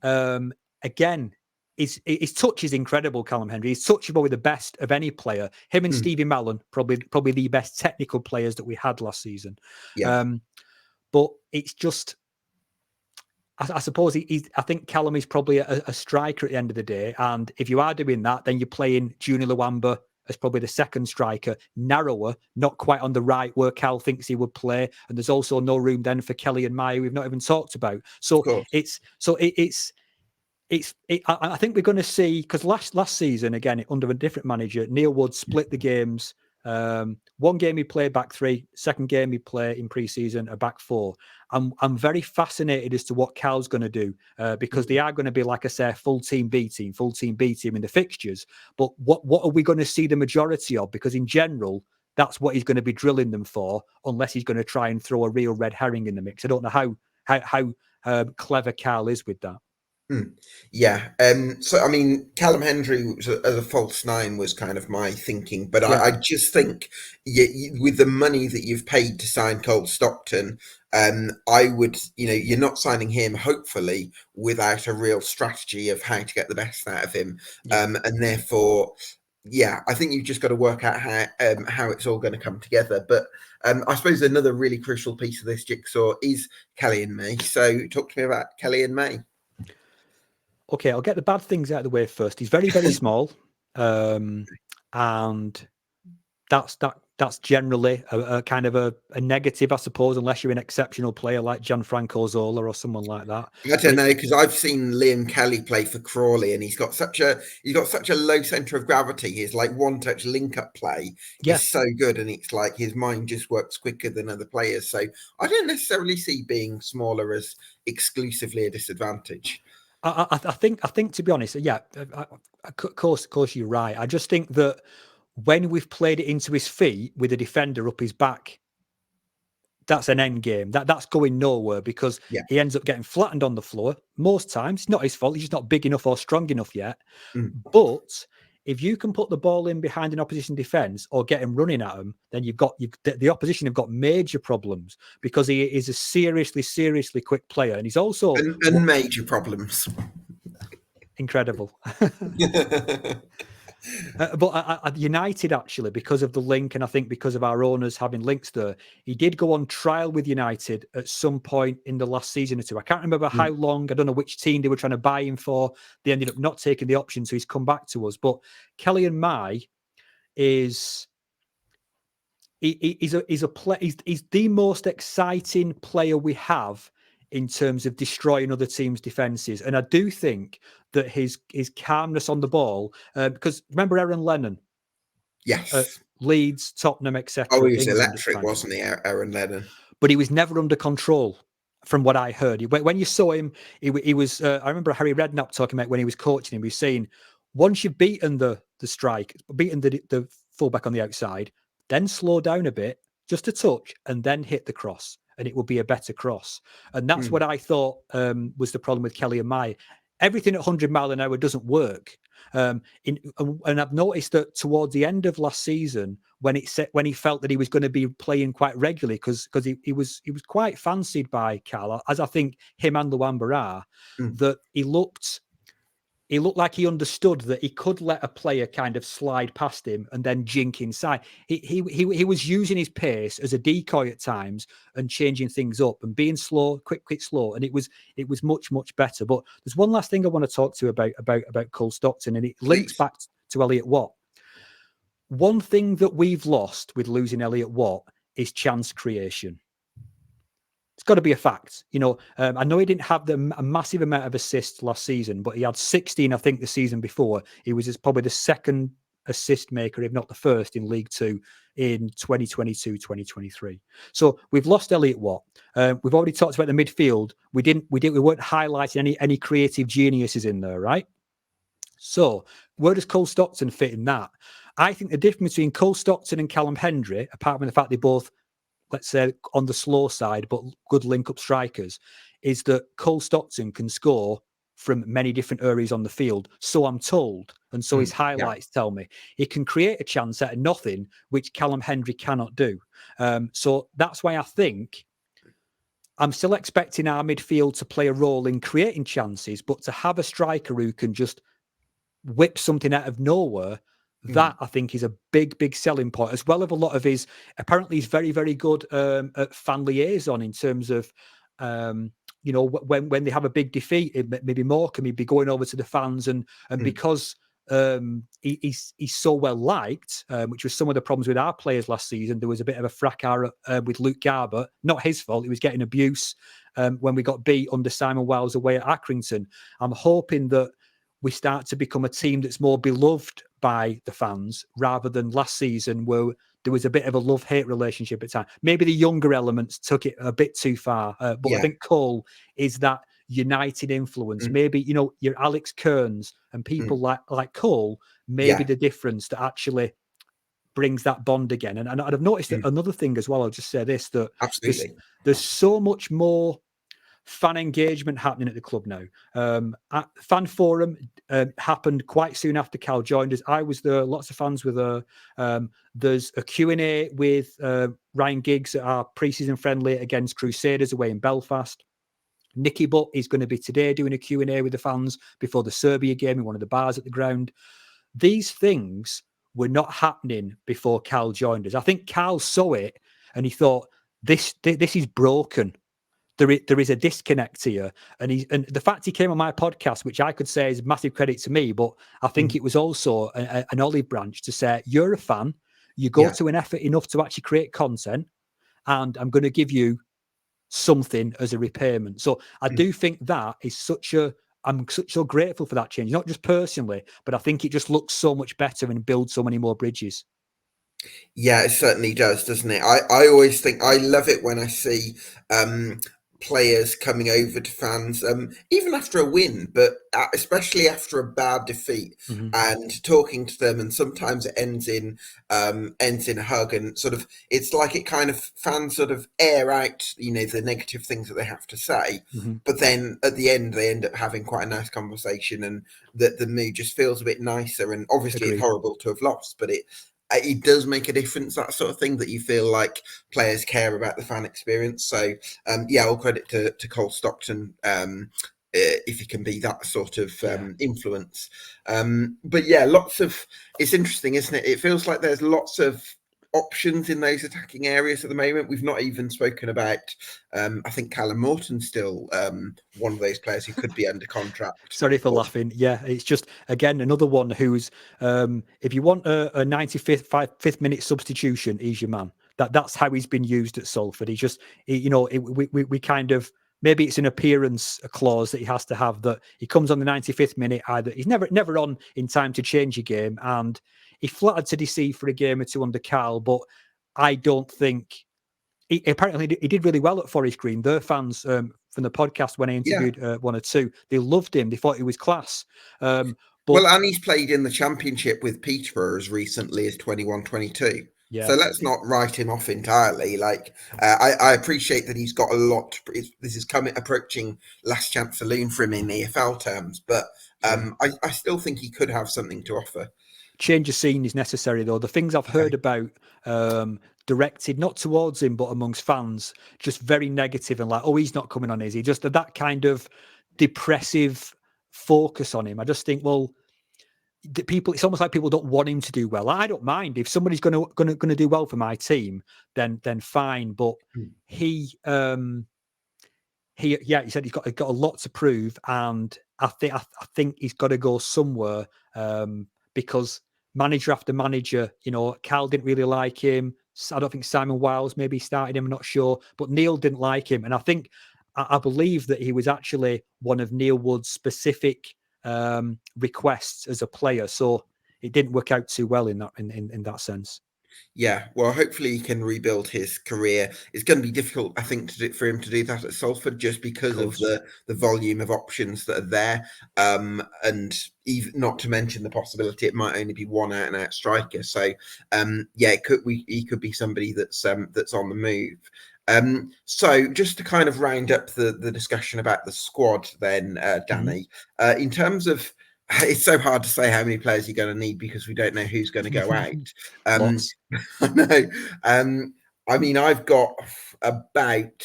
again, his touch is incredible, Callum Hendry. He's touchable with the best of any player. Him and Stevie Mallon, probably the best technical players that we had last season. Yeah. But it's just, I suppose I think Callum is probably a striker at the end of the day. And if you are doing that, then you're playing Junior Luamba as probably the second striker, narrower, not quite on the right where Cal thinks he would play. And there's also no room then for Kelly and Maya, we've not even talked about. So Of course. I think we're going to see, because last season, again, under a different manager, Neil Wood split the games. One game he played back three, second game he played in pre-season a back four. I'm very fascinated as to what Cal's going to do, because they are going to be, like I say, full team B team in the fixtures. But what are we going to see the majority of? Because in general, that's what he's going to be drilling them for, unless he's going to try and throw a real red herring in the mix. I don't know how clever Carl is with that. Yeah. So I mean, Callum Hendry as a false nine was kind of my thinking, but Yeah. I just think with the money that you've paid to sign Cole Stockton, I would, you're not signing him, hopefully, without a real strategy of how to get the best out of him, Yeah. and therefore, yeah, I think you've just got to work out how it's all going to come together. But I suppose another really crucial piece of this jigsaw is Kelly and May. So talk to me about Kelly and May. Okay, I'll get the bad things out of the way first. He's very, very small, and that that's generally a kind of a negative, I suppose, unless you're an exceptional player like Gianfranco Zola or someone like that. I don't know, because I've seen Liam Kelly play for Crawley, and he's got such a low centre of gravity. His like one touch link up play is so good, and it's like his mind just works quicker than other players. So I don't necessarily see being smaller as exclusively a disadvantage. I think to be honest, yeah, of course you're right. I just think that when we've played it into his feet with a defender up his back, that's an end game. That's going nowhere, because he ends up getting flattened on the floor most times. It's not his fault. He's just not big enough or strong enough yet. But if you can put the ball in behind an opposition defense or get him running at him, then the opposition have got major problems, because he is a seriously quick player, and he's also and major problems. Incredible. But at United, actually, because of the link, and I think because of our owners having links there, he did go on trial with United at some point in the last season or two. I can't remember how long. I don't know which team they were trying to buy him for. They ended up not taking the option, so he's come back to us. But Kellyan Mai is he's the most exciting player we have in terms of destroying other teams' defenses. And I do think that his calmness on the ball, because remember Aaron Lennon? Yes. Leeds, Tottenham, etc. Oh, he was electric, wasn't he, Aaron Lennon? But he was never under control, from what I heard. When you saw him, he was, I remember Harry Redknapp talking about when he was coaching him, he was saying, once you've beaten the strike, beaten the fullback on the outside, then slow down a bit, just a touch, and then hit the cross, and it will be a better cross. And that's what I thought was the problem with Kellyan Mai. Everything at 100 mile an hour doesn't work. And I've noticed that towards the end of last season, when he felt that he was going to be playing quite regularly, because he was quite fancied by Karl, as I think him and Luamba are, that he looked like he understood that he could let a player kind of slide past him and then jink inside. He was using his pace as a decoy at times and changing things up and being slow, quick, slow. And it was much better. But there's one last thing I want to talk to you about Cole Stockton, and it links back to Elliot Watt. One thing that we've lost with losing Elliot Watt is chance creation. It's got to be a fact. I know he didn't have a massive amount of assists last season, but he had 16, I think, the season before. He was probably the second assist maker, if not the first, in League Two in 2022-2023. So we've lost Elliot Watt. We've already talked about the midfield. We weren't highlighting any creative geniuses in there, right? So where does Cole Stockton fit in that? I think the difference between Cole Stockton and Callum Hendry, apart from the fact they both, let's say, on the slow side, but good link-up strikers, is that Cole Stockton can score from many different areas on the field. So I'm told, and so his highlights tell me. He can create a chance out of nothing, which Callum Hendry cannot do. So that's why I think I'm still expecting our midfield to play a role in creating chances, but to have a striker who can just whip something out of nowhere, that I think is a big selling point, as well as a lot of his. Apparently, he's very, very good at fan liaison in terms of, when they have a big defeat, maybe Morecambe, he'd be going over to the fans, and because he's so well liked, which was some of the problems with our players last season. There was a bit of a fracas with Luke Garber. Not his fault. He was getting abuse when we got beat under Simon Wiles away at Accrington. I'm hoping that we start to become a team that's more beloved by the fans, rather than last season where there was a bit of a love-hate relationship at times. Maybe the younger elements took it a bit too far, but I think Cole is that united influence. Maybe, your Alex Kearns and people like Cole, maybe the difference that actually brings that bond again. And I've noticed another thing as well. I'll just say this, that there's so much more fan engagement happening at the club now. Fan forum happened quite soon after Karl joined us. I was there. Lots of fans were there. There's a Q&A with Ryan Giggs at our pre-season friendly against Crusaders away in Belfast. Nicky Butt is going to be today doing a Q&A with the fans before the Serbia game in one of the bars at the ground. These things were not happening before Karl joined us. I think Karl saw it and he thought, this is broken. There is a disconnect here, and the fact he came on my podcast, which I could say is massive credit to me, but I think it was also an olive branch to say, you're a fan, You go to an effort enough to actually create content, and I'm going to give you something as a repayment. So I do think that is I'm so grateful for that change, not just personally, but I think it just looks so much better and builds so many more bridges. Yeah, it certainly does, doesn't it? I always think I love it when I see players coming over to fans, even after a win, but especially after a bad defeat, Mm-hmm. and talking to them. And sometimes it ends in a hug, and sort of it's like it kind of fans sort of air out, the negative things that they have to say. Mm-hmm. But then at the end, they end up having quite a nice conversation, and the mood just feels a bit nicer. And obviously, it's Agreed. horrible to have lost, but it does make a difference, that sort of thing, that you feel like players care about the fan experience. So all credit to Cole Stockton, if he can be that sort of influence. But yeah, it's interesting, isn't it? It feels like there's lots of options in those attacking areas at the moment. We've not even spoken about I think Callum Morton's still one of those players who could be under contract. Sorry for laughing. Yeah, it's just, again, another one who's, if you want a 95th, fifth minute substitution, he's your man. That's how he's been used at Salford. We kind of, maybe it's an appearance clause that he has to have, that he comes on the 95th minute, either he's never on in time to change a game, and he flattered to deceive for a game or two under Karl, but I don't think apparently he did really well at Forest Green. Their fans, from the podcast when I interviewed one or two, they loved him. They thought he was class. Well, and he's played in the Championship with Peterborough as recently as 21-22. Yeah. So let's not write him off entirely. I appreciate that he's got a lot. This is approaching last chance saloon for him in EFL terms, but I still think he could have something to offer. Change of scene is necessary, though. The things I've heard about directed not towards him but amongst fans, just very negative, and like, oh, he's not coming on, is he? Just that kind of depressive focus on him. I just think, well, it's almost like people don't want him to do well. I don't mind if somebody's going to do well for my team, then fine. But he said he's got a lot to prove, and I think he's got to go somewhere, because manager after manager, Karl didn't really like him. I don't think Simon Wiles maybe started him, I'm not sure, but Neil didn't like him, and I believe that he was actually one of Neil Wood's specific requests as a player, so it didn't work out too well in that sense. Yeah, well, hopefully he can rebuild his career. It's going to be difficult, I think, for him to do that at Salford, just because of the volume of options that are there, and even not to mention the possibility it might only be one out-and-out striker. So, he could be somebody that's on the move. So just to kind of round up the discussion about the squad, then, Danny, in terms of, it's so hard to say how many players you're going to need because we don't know who's going to go out. Lots. I know. I mean, I've got about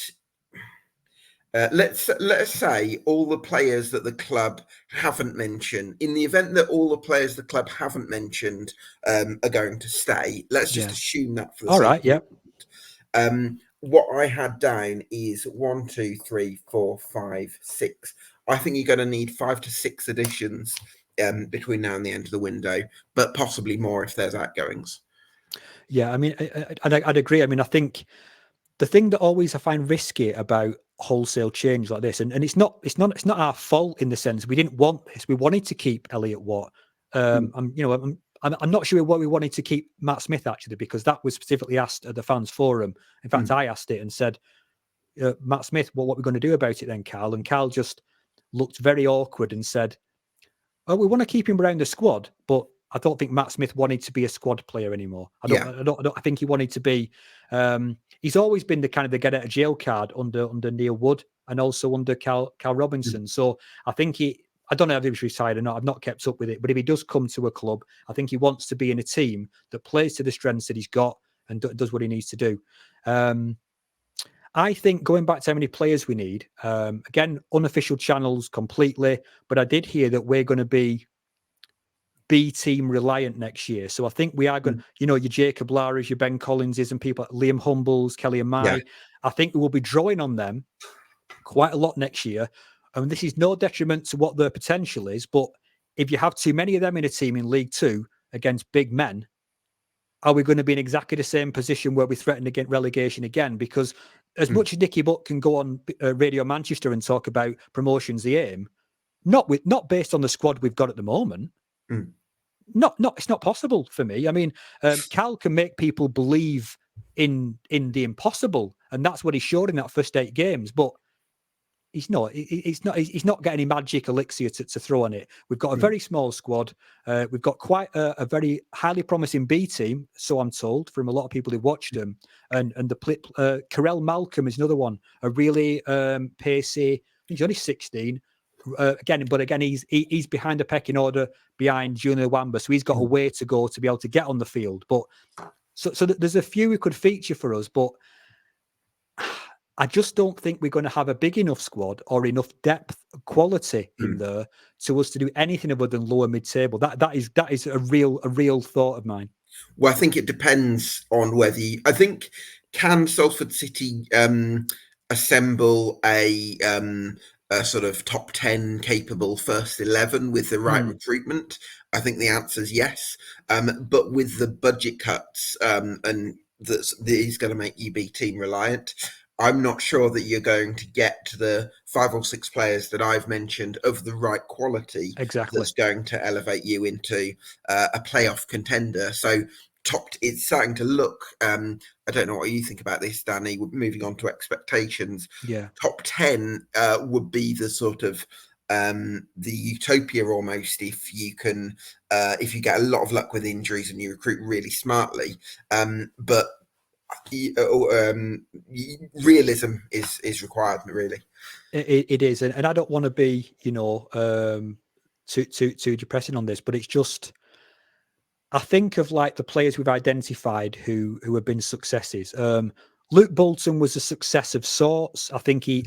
let's say all the players that the club haven't mentioned. In the event that all the players the club haven't mentioned are going to stay, let's just assume that for the sake of it. What I had down is 1, 2, 3, 4, 5, 6. I think you're going to need 5 to 6 additions between now and the end of the window, but possibly more if there's outgoings. Yeah, I mean, I'd agree. I mean, I think the thing that always I find risky about wholesale change like this, and it's not our fault in the sense we didn't want this. We wanted to keep Elliot Watt. I'm not sure what we wanted to keep Matt Smith, actually, because that was specifically asked at the fans forum. In fact, I asked it and said, Matt Smith, what we're going to do about it then, Karl? And Karl just looked very awkward and said, oh, we want to keep him around the squad, but I don't think Matt Smith wanted to be a squad player anymore. I think he wanted to be. He's always been the kind of the get out of jail card under Neil Wood and also under Karl Robinson. So I think I don't know if he's retired or not. I've not kept up with it, but if he does come to a club, I think he wants to be in a team that plays to the strengths that he's got and does what he needs to do. I think, going back to how many players we need, again, unofficial channels completely, but I did hear that we're going to be B team reliant next year. So I think we are going, your Jacob Laras, your Ben Collinses, and people like Liam Humbles, Kelly and Mai. I think we will be drawing on them quite a lot next year. And this is no detriment to what their potential is, but if you have too many of them in a team in League Two against big men, are we going to be in exactly the same position where we threaten against relegation again? Because as much as Nicky Butt can go on Radio Manchester and talk about promotion's the aim, not based on the squad we've got at the moment. It's not possible for me. I mean, Cal can make people believe in the impossible, and that's what he showed in that first 8 games. But he's not got any magic elixir to throw on it. We've got a very small squad. We've got quite a very highly promising B team, so I'm told from a lot of people who watched them. And the Karel Malcolm is another one, a really pacey. I think he's only 16. Again, he's behind the pecking order behind Junior Wamba, so he's got a way to go to be able to get on the field. But so there's a few who could feature for us, but I just don't think we're going to have a big enough squad or enough depth, quality in there to us to do anything other than lower mid-table. That is a real thought of mine. Well, I think it depends on whether I think can Salford City assemble a sort of top 10 capable first 11 with the right recruitment. I think the answer is yes. But with the budget cuts and that is going to make you be team reliant, I'm not sure that you're going to get the 5 or 6 players that I've mentioned of the right quality that's going to elevate you into a playoff contender. So it's starting to look, I don't know what you think about this, Danny, moving on to expectations. Yeah. Top 10 would be the sort of the utopia almost if you can, if you get a lot of luck with injuries and you recruit really smartly. But realism is required, really. It is, and I don't want to be, too depressing on this, but it's just, I think of like the players we've identified who have been successes. Luke Bolton was a success of sorts. I think he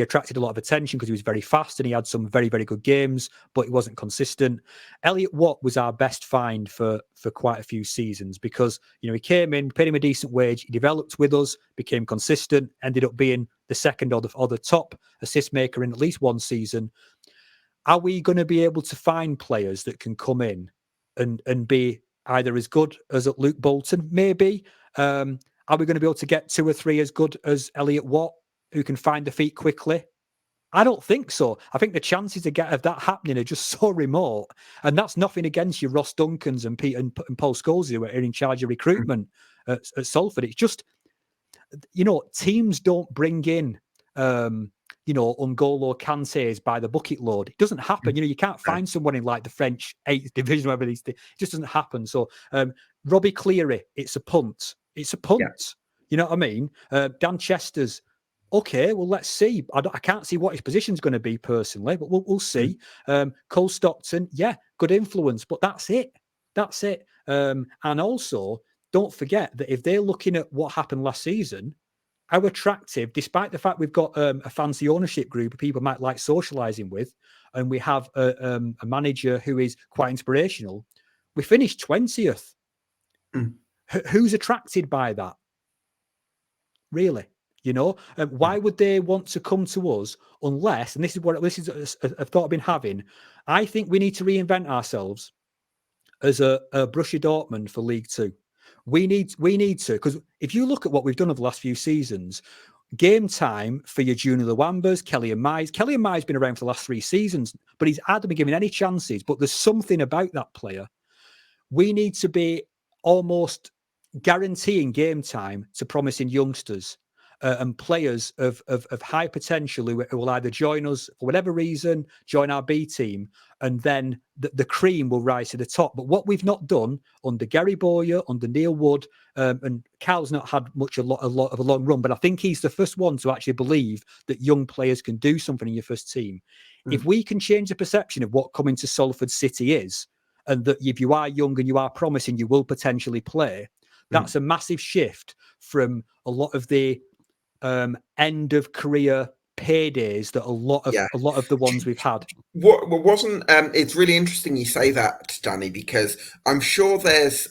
attracted a lot of attention because he was very fast and he had some very, very good games, but he wasn't consistent. Elliot Watt was our best find for quite a few seasons because, he came in, paid him a decent wage, he developed with us, became consistent, ended up being the second or the top assist maker in at least one season. Are we going to be able to find players that can come in and be either as good as Luke Bolton? Maybe. Are we going to be able to get 2 or 3 as good as Elliot Watt, who can find the feet quickly? I don't think so. I think the chances of that happening are just so remote. And that's nothing against your Ross Duncans and Pete and Paul Scholes, who are in charge of recruitment at Salford. It's just, teams don't bring in, N'Golo Kante's by the bucket load. It doesn't happen. You can't find someone in like the French 8th division, whatever these things. It just doesn't happen. So Robbie Cleary, it's a punt. It's a punt. Yeah. You know what I mean? Dan Chester's, okay, well, let's see. I can't see what his position's going to be personally, but we'll see. Cole Stockton, yeah, good influence, but that's it. That's it. And also, don't forget that if they're looking at what happened last season, how attractive, despite the fact we've got a fancy ownership group of people might like socialising with, and we have a manager who is quite inspirational, we finished 20th. Who's attracted by that? Really? Why would they want to come to us unless, and this is a thought I've been having, I think we need to reinvent ourselves as a Borussia Dortmund for League Two. We need to, because if you look at what we've done over the last few seasons, game time for your Junior Luambas, Kelly and Mai's been around for the last 3 seasons, but he's hadn't been given any chances. But there's something about that player. We need to be almost guaranteeing game time to promising youngsters and players of high potential who will either join us for whatever reason, join our B team, and then the cream will rise to the top. But what we've not done under Gary Bowyer, under Neil Wood, and Cal's not had a lot of a long run, but I think he's the first one to actually believe that young players can do something in your first team. If we can change the perception of what coming to Salford City is, and that if you are young and you are promising, you will potentially play, that's a massive shift from a lot of the end of career paydays that a lot of the ones we've had. What wasn't it's really interesting you say that, Danny, because I'm sure there's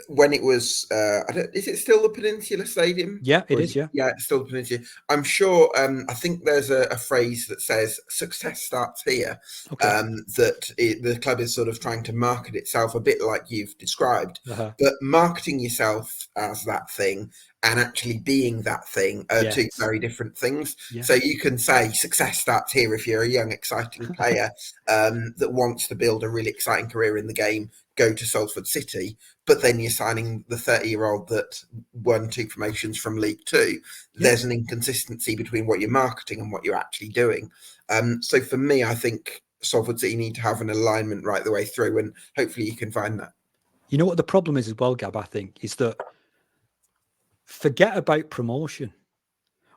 when it was, is it still the Peninsula Stadium? Yeah, it Or is. Yeah. yeah, it's still the Peninsula. I'm sure. I think there's a phrase that says "success starts here." Okay. The club is sort of trying to market itself a bit like you've described, Uh-huh. but marketing yourself as that thing and actually being that thing are two Yes. very different things. Yeah. So you can say success starts here if you're a young, exciting player that wants to build a really exciting career in the game. Go to Salford City, but then you're signing the 30-year-old that won 2 promotions from League Two. Yeah. There's an inconsistency between what you're marketing and what you're actually doing. So for me, I think Salford City need to have an alignment right the way through, and hopefully you can find that. You know what the problem is as well, Gab, I think, is that forget about promotion.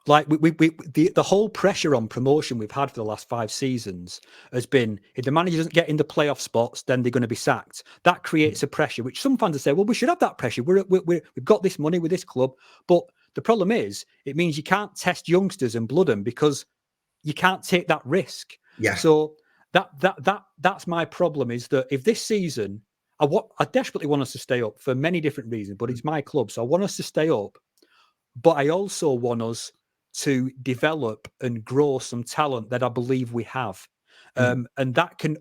Like the whole pressure on promotion we've had for the last 5 seasons has been, if the manager doesn't get in the playoff spots, then they're going to be sacked. That creates a pressure, which some fans say, well, we should have that pressure. We've got this money with this club. But the problem is, it means you can't test youngsters and blood them because you can't take that risk. Yeah. So that's my problem, is that if this season, I desperately want us to stay up for many different reasons, but it's my club. So I want us to stay up, but I also want us to develop and grow some talent that I believe we have. And that can,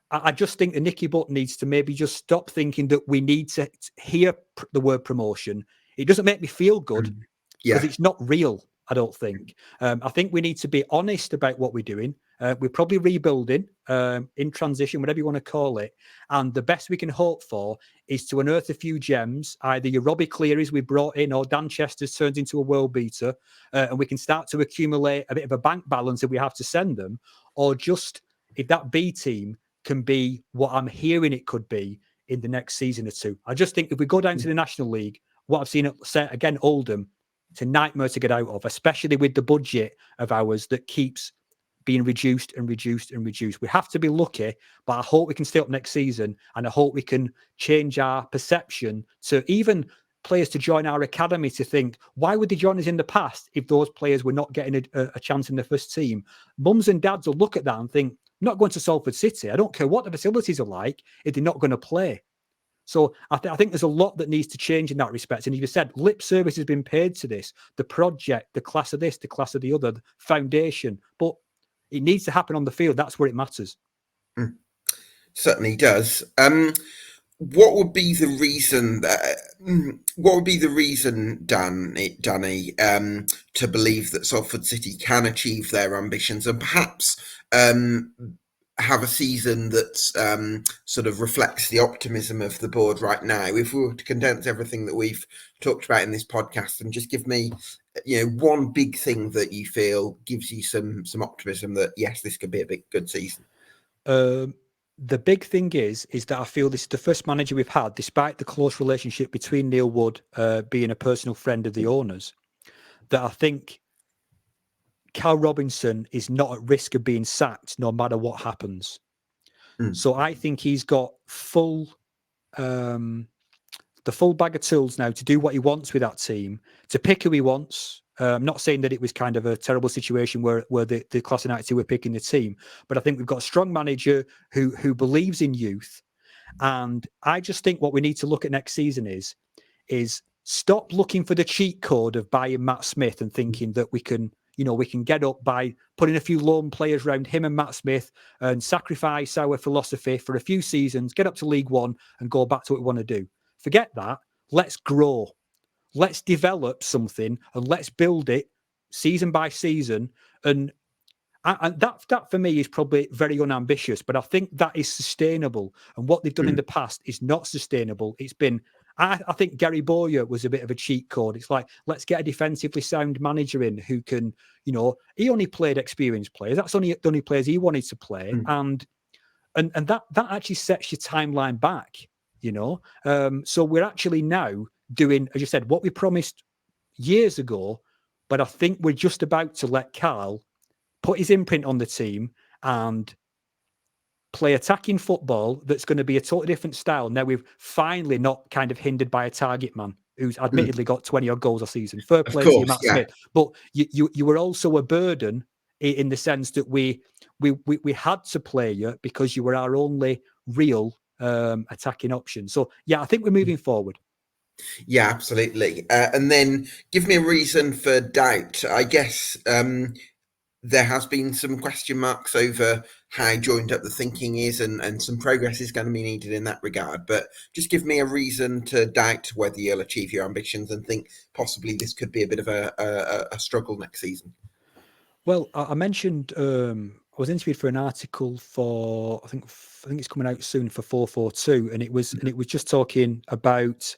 I just think that Nicky Butt needs to maybe just stop thinking that we need to hear the word promotion. It doesn't make me feel good because it's not real, I don't think. I think we need to be honest about what we're doing. We're probably rebuilding in transition, whatever you want to call it. And the best we can hope for is to unearth a few gems, either your Robbie Clearys we brought in or Dan Chester's turns into a world beater, and we can start to accumulate a bit of a bank balance if we have to send them, or just if that B team can be what I'm hearing it could be in the next season or two. I just think if we go down to the National League, what I've seen at, again, Oldham, it's a nightmare to get out of, especially with the budget of ours that keeps being reduced and reduced and reduced. We have to be lucky, but I hope we can stay up next season, and I hope we can change our perception to even players to join our academy to think, why would they join us in the past if those players were not getting a chance in the first team? Mums and dads will look at that and think, I'm not going to Salford City. I don't care what the facilities are like if they're not going to play. So I think there's a lot that needs to change in that respect. And as you said, lip service has been paid to this, the project, the class of this, the class of the other, the foundation. But it needs to happen on the field. That's where it matters. Certainly does. What would be the reason? What would be the reason, Danny, to believe that Salford City can achieve their ambitions and perhaps have a season that sort of reflects the optimism of the board right now? If we were to condense everything that we've talked about in this podcast and just give me, one big thing that you feel gives you some optimism that yes, this could be a big good season. The big thing is that I feel this is the first manager we've had, despite the close relationship between Neil Wood being a personal friend of the owners, that I think Karl Robinson is not at risk of being sacked no matter what happens. So I think he's got the full bag of tools now to do what he wants with that team, to pick who he wants. I'm not saying that it was kind of a terrible situation where the class of 92 were picking the team, but I think we've got a strong manager who believes in youth. And I just think what we need to look at next season is stop looking for the cheat code of buying Matt Smith and thinking that we can get up by putting a few lone players around him and Matt Smith and sacrifice our philosophy for a few seasons, get up to League One and go back to what we want to do. Forget that. Let's grow. Let's develop something and let's build it season by season. And that for me is probably very unambitious, but I think that is sustainable. And what they've done in the past is not sustainable. It's been, I think Gary Bowyer was a bit of a cheat code. It's like, let's get a defensively sound manager in who can, he only played experienced players. That's only the only players he wanted to play. And that actually sets your timeline back, So we're actually now doing, as you said, what we promised years ago, but I think we're just about to let Karl put his imprint on the team and play attacking football that's going to be a totally different style. Now we've finally not kind of hindered by a target man who's admittedly got 20 odd goals a season. Fair play to you, Matt Smith. But you were also a burden in the sense that we had to play you because you were our only real attacking option. So yeah, I think we're moving forward. Yeah, absolutely. And then give me a reason for doubt. I guess there has been some question marks over how joined up the thinking is, and some progress is going to be needed in that regard. But just give me a reason to doubt whether you'll achieve your ambitions and think possibly this could be a bit of a struggle next season. Well, I mentioned I was interviewed for an article for I think it's coming out soon for 442, and it was just talking about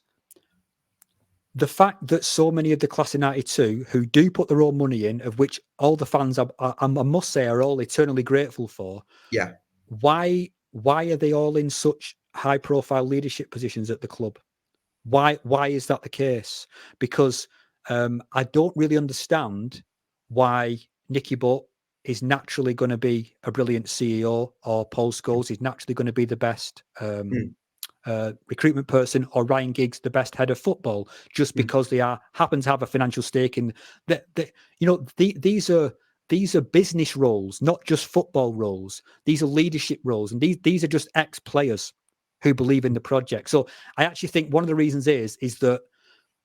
the fact that so many of the class of 92 who do put their own money in, of which all the fans I must say are all eternally grateful for. Yeah. Why are they all in such high profile leadership positions at the club? Why is that the case? Because I don't really understand why Nicky Butt is naturally going to be a brilliant CEO, or Paul Scholes is naturally going to be the best Mm, recruitment person, or Ryan Giggs the best head of football, just mm, because they happen to have a financial stake in that. These are business roles, not just football roles. These are leadership roles, and these are just ex-players who believe in the project. So I actually think one of the reasons is that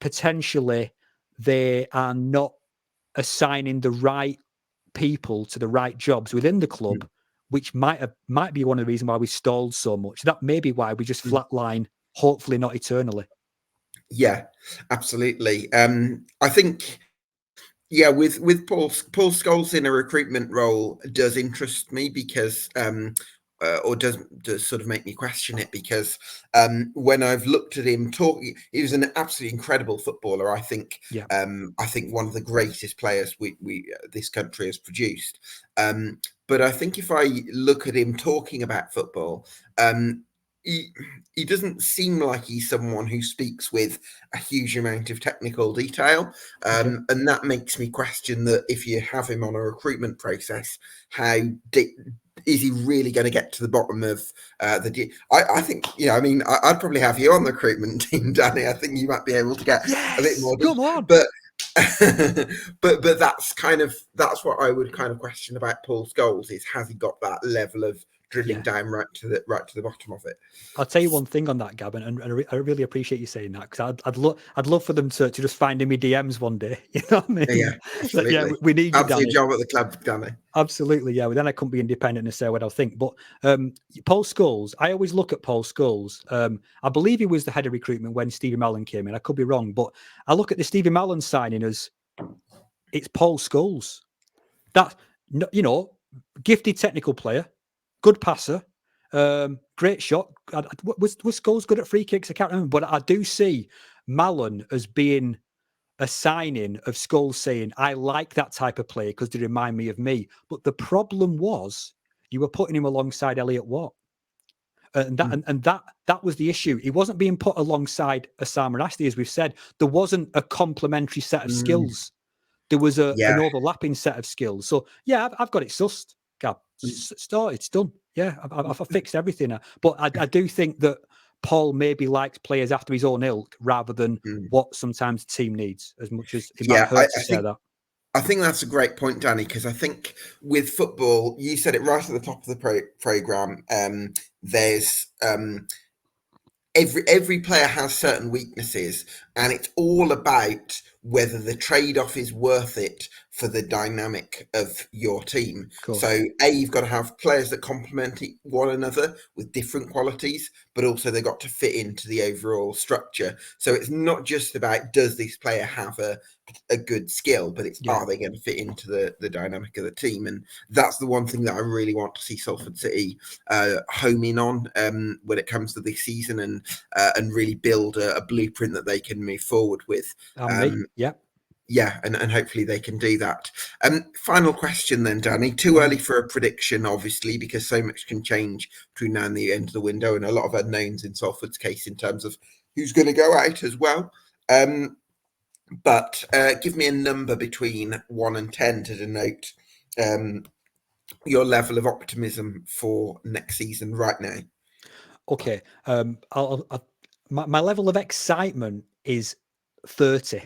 potentially they are not assigning the right people to the right jobs within the club, mm, which might be one of the reasons why we stalled so much. That may be why we just mm. flatline, hopefully not eternally. Yeah, absolutely. I think, yeah, with Paul Scholes in a recruitment role does interest me because or does sort of make me question it, because when I've looked at him talking, he was an absolutely incredible footballer. Yeah. I think one of the greatest players we this country has produced. But I think if I look at him talking about football, um, he he doesn't seem like he's someone who speaks with a huge amount of technical detail. Okay. And that makes me question that if you have him on a recruitment process, how di- is he really going to get to the bottom of I think, I mean, I'd probably have you on the recruitment team, Danny. I think you might be able to get a bit Yes. more Come on. but but that's what I would kind of question about Paul's goals, is has he got that level of drilling Yeah. down right to the bottom of it. I'll tell you one thing on that, Gavin, and I really appreciate you saying that, because I'd love for them to just find him in DMs one day. You know what I Yeah, mean? That, yeah, absolutely. we need you, Absolute Danny. job at the club, Danny. Absolutely, yeah. Well, then I couldn't be independent and say what I think. But Paul Scholes, I always look at Paul Scholes. I believe he was the head of recruitment when Stevie Mallon came in. I could be wrong, but I look at the Stevie Mallon signing as it's Paul Scholes. That, gifted technical player, good passer, great shot. Was Scholes good at free kicks? I can't remember, but I do see Mallon as being a signing of Scholes saying, I like that type of player because they remind me of me. But the problem was you were putting him alongside Elliot Watt. And that Mm, and that was the issue. He wasn't being put alongside Osama Rasti, as we've said. There wasn't a complementary set of mm, skills. There was an yeah. overlapping set of skills. So yeah, I've got it sussed, Gab. Mm, Started, it's done. Yeah, I've fixed everything. But I do think that Paul maybe likes players after his own ilk rather than mm. what sometimes the team needs, as much as it might Yeah, hurt to say that. I think that's a great point, Danny, because I think with football, you said it right at the top of the program. There's every player has certain weaknesses, and it's all about whether the trade-off is worth it for the dynamic of your team. Of course. So you've got to have players that complement one another with different qualities, but also they've got to fit into the overall structure. So it's not just about does this player have a good skill, but it's Yeah. are they going to fit into the dynamic of the team. And that's the one thing that I really want to see Salford City home in on when it comes to this season, and really build a blueprint that they can move forward with. And me. Yeah. Yeah, and hopefully they can do that. Final question then, Danny. Too Go early on. for a prediction, obviously, because so much can change between now and the end of the window, and a lot of unknowns in Salford's case in terms of who's going to go out as well. But give me a number between 1 and 10 to denote your level of optimism for next season right now. Okay. My level of excitement is 30,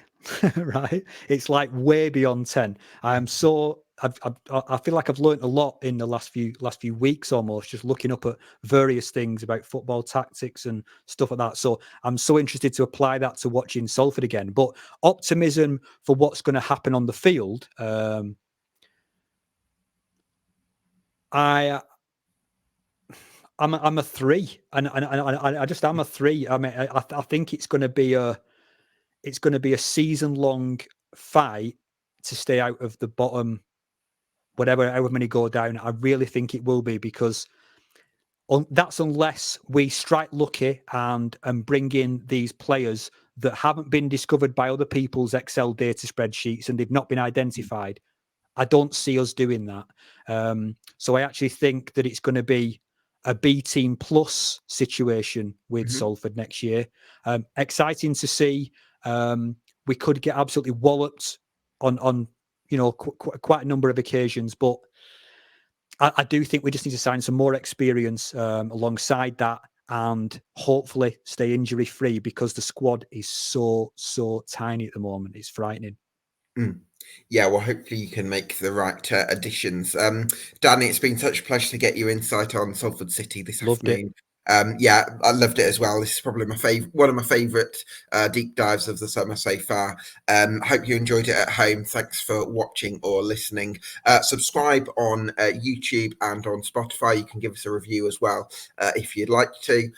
right? It's like way beyond 10. I am so I feel like I've learned a lot in the last few weeks, almost just looking up at various things about football tactics and stuff like that. So I'm so interested to apply that to watching Salford again. But optimism for what's going to happen on the field. I'm a 3, and I just am a 3. I mean, I think it's going to be a season-long fight to stay out of the bottom, however many go down. I really think it will be, because that's unless we strike lucky and bring in these players that haven't been discovered by other people's Excel data spreadsheets and they've not been identified. I don't see us doing that. So I actually think that it's going to be a B team plus situation with Salford next year. Exciting to see. We could get absolutely walloped on quite a number of occasions, but I do think we just need to sign some more experience alongside that, and hopefully stay injury free, because the squad is so tiny at the moment. It's frightening. Yeah, well, hopefully you can make the right additions. Danny, it's been such a pleasure to get your insight on Salford City this afternoon. Yeah, I loved it as well. This is probably one of my favourite deep dives of the summer so far. Hope you enjoyed it at home. Thanks for watching or listening. Subscribe on YouTube and on Spotify. You can give us a review as well if you'd like to.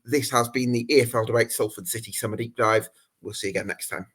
This has been the EFL Debate Salford City Summer Deep Dive. We'll see you again next time.